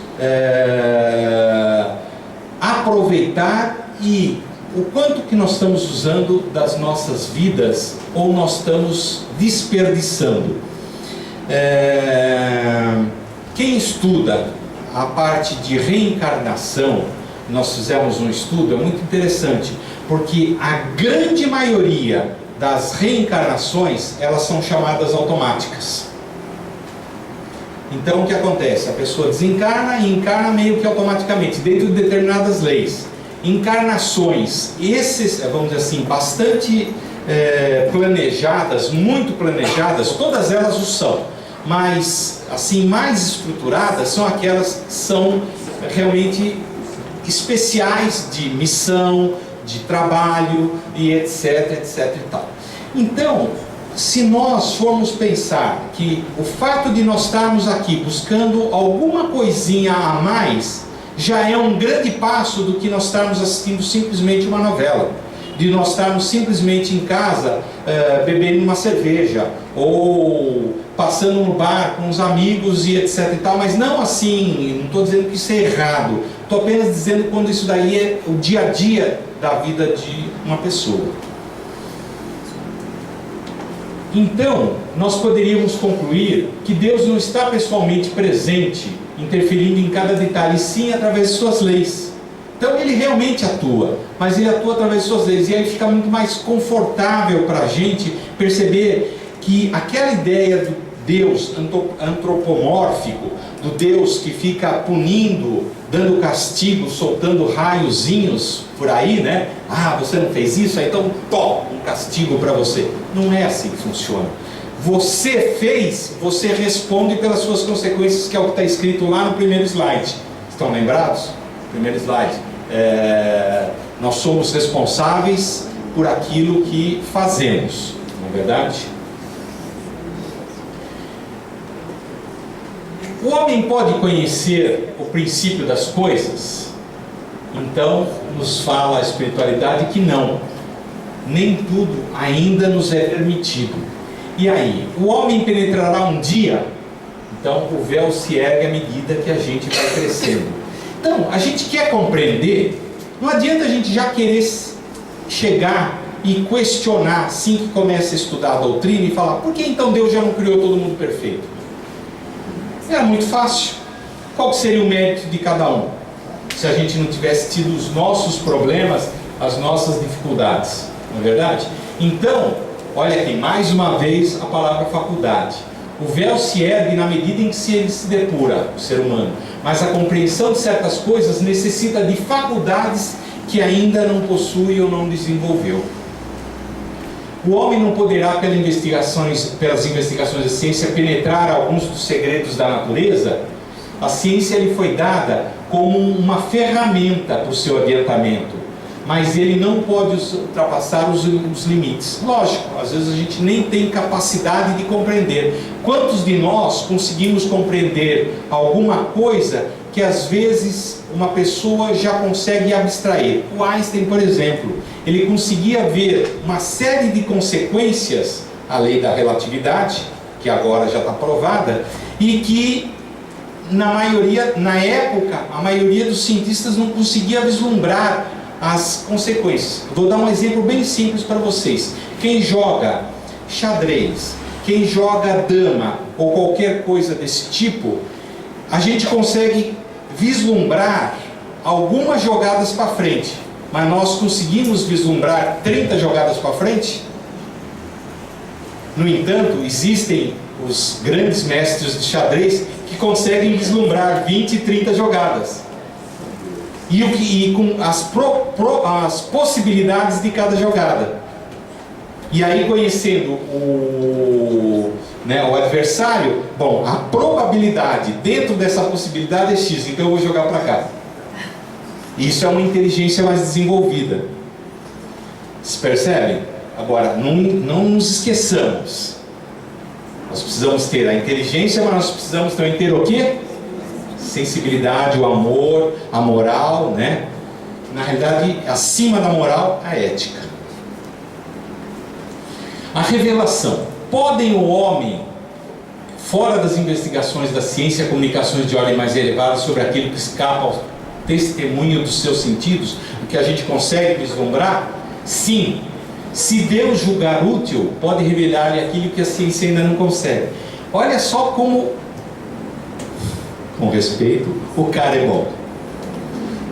aproveitar, e o quanto que nós estamos usando das nossas vidas ou nós estamos desperdiçando. Quem estuda a parte de reencarnação, nós fizemos um estudo, é muito interessante, porque a grande maioria das reencarnações, elas são chamadas automáticas. Então o que acontece? A pessoa desencarna e encarna meio que automaticamente, dentro de determinadas leis. Encarnações, vamos dizer assim, bastante planejadas, muito planejadas, todas elas o são, mas assim, mais estruturadas são aquelas que são realmente especiais, de missão, de trabalho e etc, etc e tal. Então, se nós formos pensar que o fato de nós estarmos aqui buscando alguma coisinha a mais, já é um grande passo do que nós estarmos assistindo simplesmente uma novela, de nós estarmos simplesmente em casa bebendo uma cerveja, ou passando no bar com os amigos e etc e tal, mas não assim, não estou dizendo que isso é errado, estou apenas dizendo quando isso daí é o dia a dia da vida de uma pessoa. Então, nós poderíamos concluir que Deus não está pessoalmente presente, interferindo em cada detalhe, sim através de suas leis. Então ele realmente atua, mas ele atua através de suas leis, e aí fica muito mais confortável para a gente perceber que aquela ideia do Deus antropomórfico, do Deus que fica punindo, dando castigo, soltando raiozinhos por aí, né? Você não fez isso, então toma um castigo para você. Não é assim que funciona. Você fez, você responde pelas suas consequências, que é o que está escrito lá no primeiro slide. Estão lembrados? Primeiro slide. Nós somos responsáveis por aquilo que fazemos, não é verdade? O homem pode conhecer o princípio das coisas? Então, nos fala a espiritualidade que não. Nem tudo ainda nos é permitido. E aí, o homem penetrará um dia? Então, o véu se ergue à medida que a gente vai crescendo. Então, a gente quer compreender, não adianta a gente já querer chegar e questionar, assim que começa a estudar a doutrina, e falar: por que então Deus já não criou todo mundo perfeito? Era muito fácil. Qual seria o mérito de cada um? Se a gente não tivesse tido os nossos problemas, as nossas dificuldades, não é verdade? Então, olha aqui, mais uma vez a palavra faculdade. O véu se ergue na medida em que ele se depura, o ser humano. Mas a compreensão de certas coisas necessita de faculdades que ainda não possui ou não desenvolveu. O homem não poderá, pelas investigações da ciência, penetrar alguns dos segredos da natureza. A ciência lhe foi dada como uma ferramenta para o seu adiantamento, mas ele não pode ultrapassar os limites. Lógico, às vezes a gente nem tem capacidade de compreender. Quantos de nós conseguimos compreender alguma coisa que às vezes uma pessoa já consegue abstrair? O Einstein, por exemplo, ele conseguia ver uma série de consequências, a lei da relatividade, que agora já está provada, e que na época, a maioria dos cientistas não conseguia vislumbrar as consequências. Vou dar um exemplo bem simples para vocês. Quem joga xadrez, quem joga dama ou qualquer coisa desse tipo, a gente consegue vislumbrar algumas jogadas para frente, mas nós conseguimos vislumbrar 30 jogadas para frente? No entanto, existem os grandes mestres de xadrez que conseguem vislumbrar 20 e 30 jogadas. E com as possibilidades de cada jogada. E aí, conhecendo o adversário, bom, a probabilidade dentro dessa possibilidade é X, então eu vou jogar para cá. Isso é uma inteligência mais desenvolvida. Vocês percebem? Agora, não nos esqueçamos. Nós precisamos ter a inteligência, mas nós precisamos também ter o quê? Sensibilidade, o amor, a moral, né? Na realidade, acima da moral, a ética. A revelação. Podem o homem, fora das investigações da ciência, comunicações de ordem mais elevada sobre aquilo que escapa ao testemunho dos seus sentidos, o que a gente consegue vislumbrar? Sim. Se Deus julgar útil, pode revelar-lhe aquilo que a ciência ainda não consegue. Olha só como, com respeito, o cara é bom.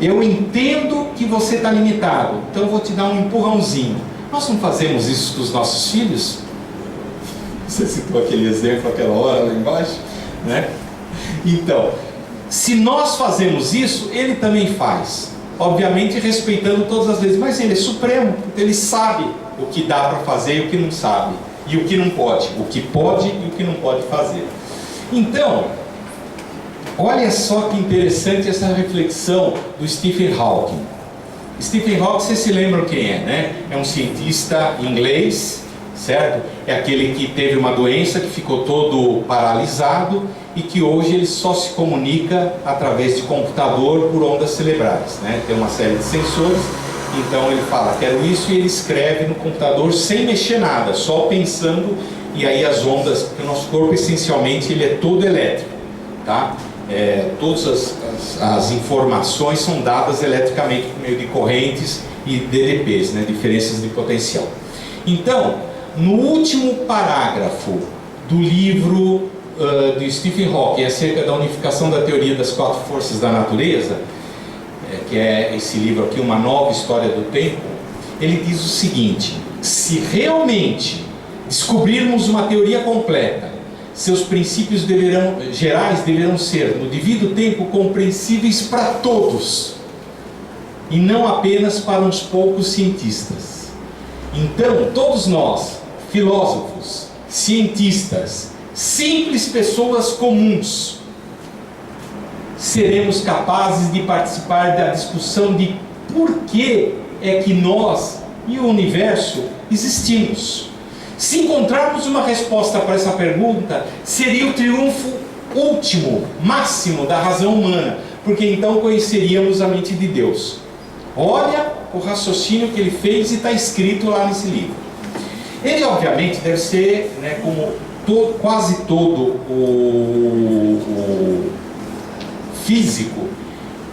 Eu entendo que você está limitado, então eu vou te dar um empurrãozinho. Nós não fazemos isso com os nossos filhos? Você citou aquele exemplo aquela hora lá embaixo, né? Então, se nós fazemos isso, ele também faz. Obviamente respeitando todas as leis, mas ele é supremo, ele sabe o que dá para fazer e o que não sabe, e o que não pode, o que pode e o que não pode fazer. Então, olha só que interessante essa reflexão do Stephen Hawking. Stephen Hawking, vocês se lembram quem é, né? É um cientista inglês, certo? É aquele que teve uma doença, que ficou todo paralisado e que hoje ele só se comunica através de computador por ondas cerebrais, né? Tem uma série de sensores, então ele fala, quero isso, e ele escreve no computador sem mexer nada, só pensando, e aí as ondas, porque o nosso corpo essencialmente ele é todo elétrico, tá? Todas as informações são dadas eletricamente por meio de correntes e DDPs, né? Diferenças de potencial. Então, no último parágrafo do livro de Stephen Hawking acerca da unificação da teoria das 4 forças da natureza, que é esse livro aqui, Uma Nova História do Tempo, ele diz o seguinte: se realmente descobrirmos uma teoria completa, seus princípios gerais deverão ser, no devido tempo, compreensíveis para todos, e não apenas para uns poucos cientistas. Então, todos nós, filósofos, cientistas, simples pessoas comuns, seremos capazes de participar da discussão de por que é que nós e o universo existimos. Se encontrarmos uma resposta para essa pergunta, seria o triunfo último, máximo da razão humana, porque então conheceríamos a mente de Deus. Olha o raciocínio que ele fez e está escrito lá nesse livro. Ele obviamente deve ser, né, como quase todo o físico,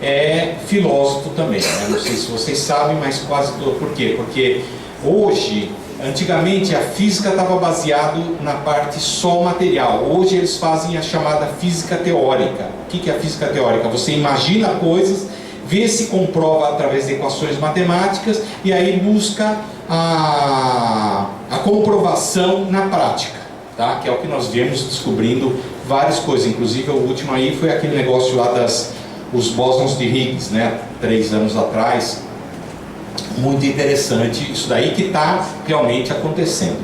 é filósofo também, né? Não sei se vocês sabem, mas quase todo. Por quê? Porque hoje, antigamente a física estava baseada na parte só material. Hoje eles fazem a chamada física teórica. O que é a física teórica? Você imagina coisas, vê se comprova através de equações matemáticas e aí busca a comprovação na prática, tá? Que é o que nós viemos descobrindo várias coisas. Inclusive o último aí foi aquele negócio lá os bósons de Higgs, né? 3 anos atrás. Muito interessante isso daí que está realmente acontecendo.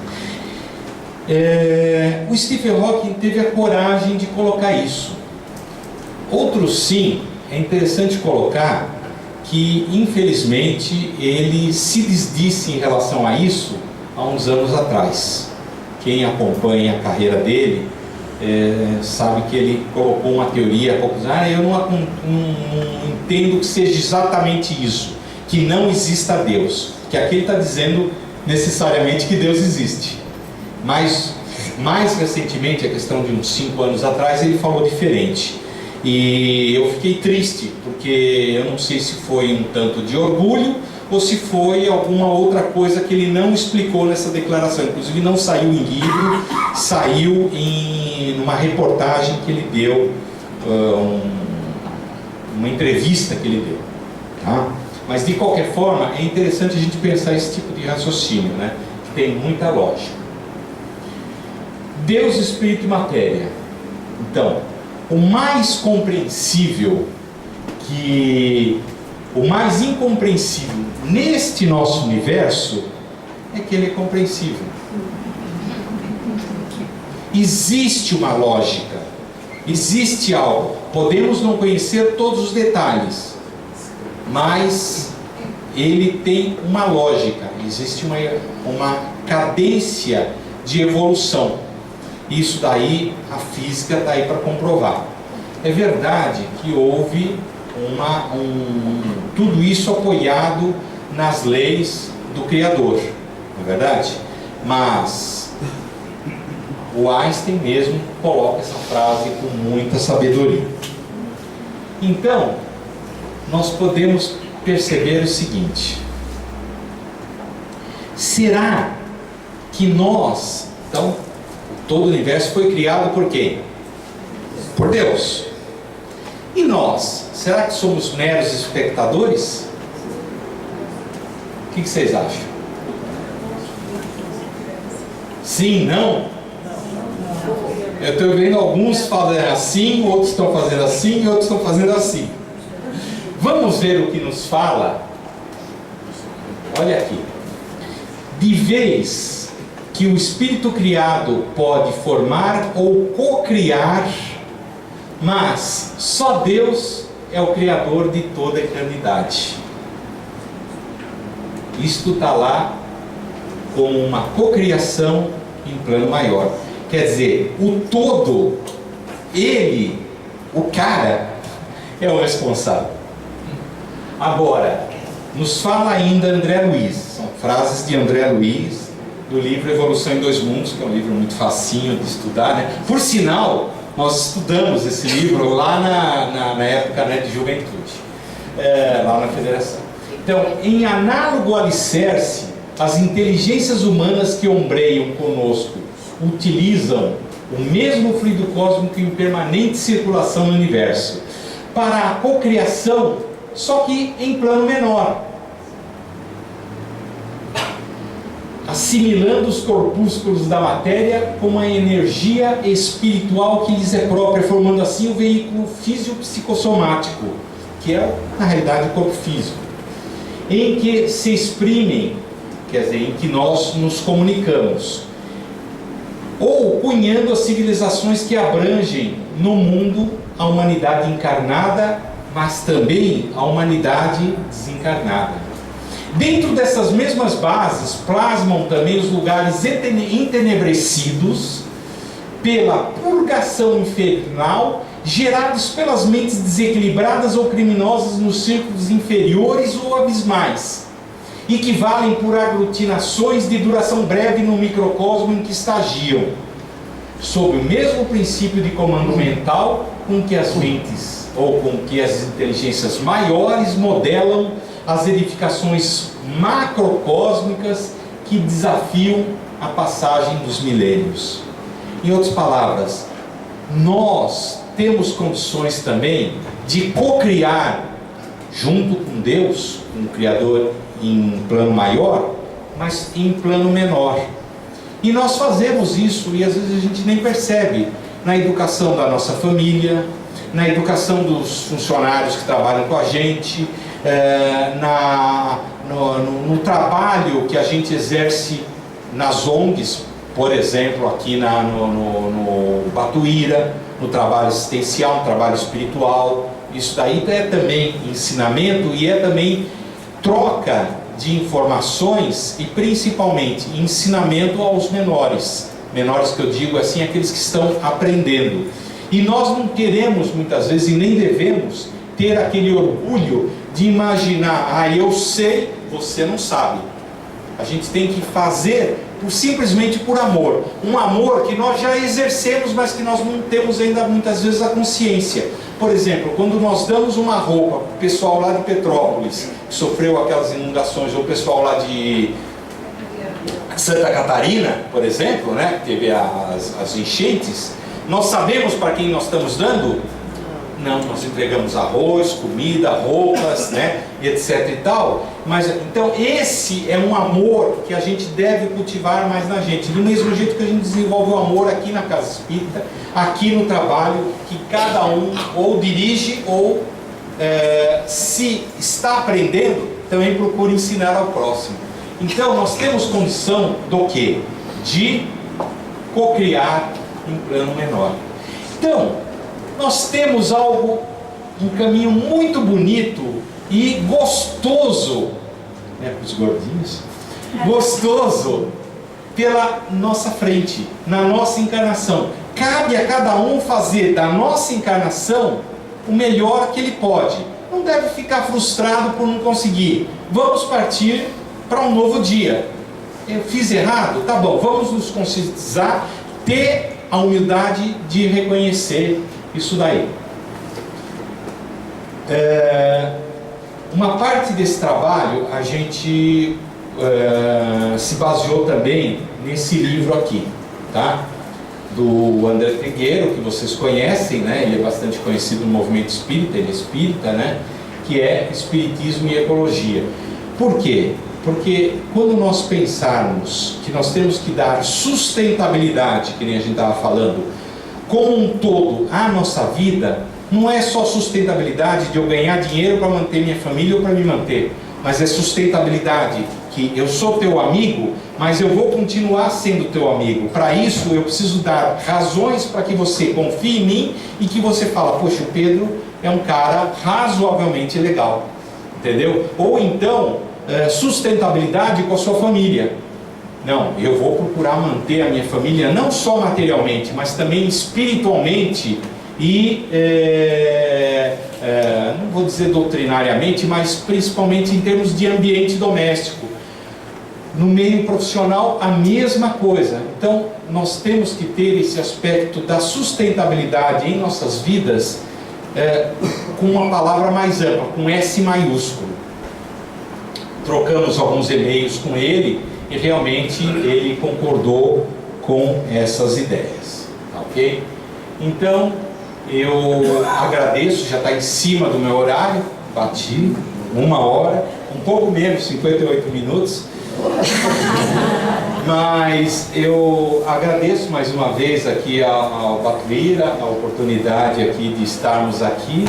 O Stephen Hawking teve a coragem de colocar isso. Outros sim, é interessante colocar que infelizmente ele se desdisse em relação a isso há uns anos atrás. Quem acompanha a carreira dele sabe que ele colocou uma teoria, eu não entendo que seja exatamente isso, que não exista Deus, que aqui ele está dizendo necessariamente que Deus existe, mas mais recentemente, a questão de uns 5 anos atrás, ele falou diferente. E eu fiquei triste, porque eu não sei se foi um tanto de orgulho ou se foi alguma outra coisa que ele não explicou nessa declaração. Inclusive não saiu em livro, saiu numa reportagem que ele deu, uma entrevista que ele deu. Tá? Mas de qualquer forma, é interessante a gente pensar esse tipo de raciocínio, né? Que tem muita lógica. Deus, Espírito e Matéria. Então, o mais compreensível, o mais incompreensível neste nosso universo é que ele é compreensível. Existe uma lógica, existe algo. Podemos não conhecer todos os detalhes, mas ele tem uma lógica, existe uma cadência de evolução. Isso daí, a física está aí para comprovar. É verdade que houve tudo isso apoiado nas leis do Criador, não é verdade? Mas o Einstein mesmo coloca essa frase com muita sabedoria. Então, nós podemos perceber o seguinte: será que nós, então, todo o universo foi criado por quem? Por Deus. E nós, será que somos meros espectadores? O que vocês acham? Sim, não? Eu estou vendo alguns fazendo assim, outros estão fazendo assim, outros estão fazendo assim. Vamos ver o que nos fala? Olha aqui. De vez que o Espírito criado pode formar ou co-criar, mas só Deus é o Criador de toda a eternidade. Isto está lá como uma cocriação em plano maior. Quer dizer, o todo, ele, o cara, é o responsável. Agora, nos fala ainda André Luiz, são frases de André Luiz, do livro Evolução em Dois Mundos, que é um livro muito facinho de estudar, né? Por sinal, nós estudamos esse livro lá na época, né, de juventude, lá na Federação. Então, em análogo alicerce, as inteligências humanas que ombreiam conosco utilizam o mesmo fluido cósmico em permanente circulação no universo para a cocriação, só que em plano menor, assimilando os corpúsculos da matéria com a energia espiritual que lhes é própria, formando assim o veículo físico-psicossomático, que é, na realidade, o corpo físico, em que se exprimem, quer dizer, em que nós nos comunicamos, ou cunhando as civilizações que abrangem no mundo a humanidade encarnada, mas também a humanidade desencarnada. Dentro dessas mesmas bases, plasmam também os lugares entenebrecidos pela purgação infernal, gerados pelas mentes desequilibradas ou criminosas nos círculos inferiores ou abismais, e que valem por aglutinações de duração breve no microcosmo em que estagiam, sob o mesmo princípio de comando mental com que as mentes, ou com que as inteligências maiores modelam as edificações macrocósmicas que desafiam a passagem dos milênios. Em outras palavras, nós temos condições também de cocriar junto com Deus, com o Criador, em plano maior, mas em plano menor. E nós fazemos isso, e às vezes a gente nem percebe, na educação da nossa família, na educação dos funcionários que trabalham com a gente, no trabalho que a gente exerce nas ONGs, por exemplo, aqui no Batuíra, no trabalho assistencial, no trabalho espiritual. Isso daí é também ensinamento e é também troca de informações e principalmente ensinamento aos menores que eu digo assim, aqueles que estão aprendendo. E nós não queremos muitas vezes e nem devemos ter aquele orgulho de imaginar, eu sei, você não sabe. A gente tem que fazer simplesmente por amor, um amor que nós já exercemos, mas que nós não temos ainda muitas vezes a consciência. Por exemplo, quando nós damos uma roupa para o pessoal lá de Petrópolis, que sofreu aquelas inundações, ou o pessoal lá de Santa Catarina, por exemplo, né, que teve as enchentes, nós sabemos para quem nós estamos dando? Não, nós entregamos arroz, comida, roupas, né, etc e tal. Mas então esse é um amor que a gente deve cultivar mais na gente. Do mesmo jeito que a gente desenvolve o amor aqui na Casa Espírita, aqui no trabalho, que cada um ou dirige ou se está aprendendo, também procura ensinar ao próximo. Então nós temos condição do quê? De cocriar em plano menor. Então, nós temos um caminho muito bonito e gostoso, né, para os gordinhos, gostoso pela nossa frente, na nossa encarnação. Cabe a cada um fazer da nossa encarnação o melhor que ele pode. Não deve ficar frustrado por não conseguir. Vamos partir para um novo dia. Eu fiz errado? Tá bom, vamos nos conscientizar, ter a humildade de reconhecer isso daí. Uma parte desse trabalho a gente se baseou também nesse livro aqui, tá? Do André Trigueiro, que vocês conhecem, né? Ele é bastante conhecido no movimento espírita, ele é espírita, né? Que é Espiritismo e Ecologia. Por quê? Porque quando nós pensarmos que nós temos que dar sustentabilidade, que nem a gente estava falando, como um todo à nossa vida, não é só sustentabilidade de eu ganhar dinheiro para manter minha família ou para me manter, mas é sustentabilidade que eu sou teu amigo, mas eu vou continuar sendo teu amigo. Para isso eu preciso dar razões para que você confie em mim e que você fala, poxa, o Pedro é um cara razoavelmente legal, entendeu? Ou então sustentabilidade com a sua família. Não, eu vou procurar manter a minha família não só materialmente, mas também espiritualmente e, não vou dizer doutrinariamente, mas principalmente em termos de ambiente doméstico. No meio profissional, a mesma coisa. Então, nós temos que ter esse aspecto da sustentabilidade em nossas vidas com uma palavra mais ampla, com S maiúsculo. Trocamos alguns e-mails com ele e realmente ele concordou com essas ideias, tá, ok? Então eu agradeço, já está em cima do meu horário, bati 1 hora, um pouco menos, 58 minutos, mas eu agradeço mais uma vez aqui ao Batuíra a oportunidade aqui de estarmos aqui.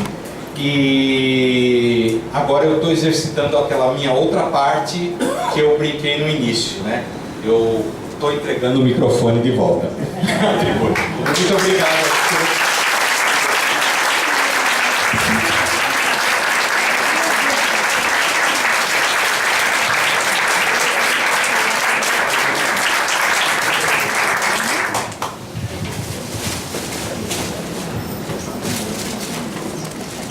E agora eu estou exercitando aquela minha outra parte que eu brinquei no início, né? Eu estou entregando o microfone de volta. Muito obrigado.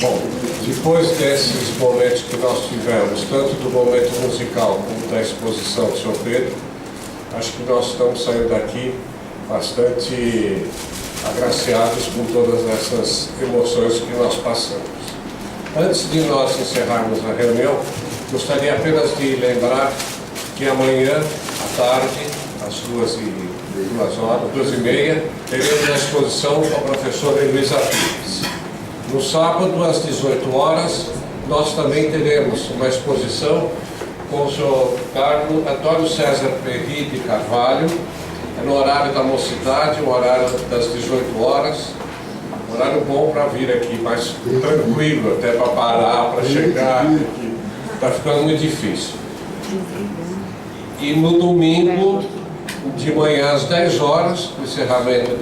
Bom, depois desses momentos que nós tivemos, tanto do momento musical como da exposição do Sr. Pedro, acho que nós estamos saindo daqui bastante agraciados com todas essas emoções que nós passamos. Antes de nós encerrarmos a reunião, gostaria apenas de lembrar que amanhã, à tarde, às 2h30, teremos a exposição com a professora Luísa Pires. No sábado, às 18 horas, nós também teremos uma exposição com o Sr. Antônio César Perri de Carvalho, no horário da mocidade, o horário das 18 horas, horário bom para vir aqui, mais tranquilo, até para parar, para chegar, está ficando muito difícil. E no domingo, de manhã às 10 horas, o encerramento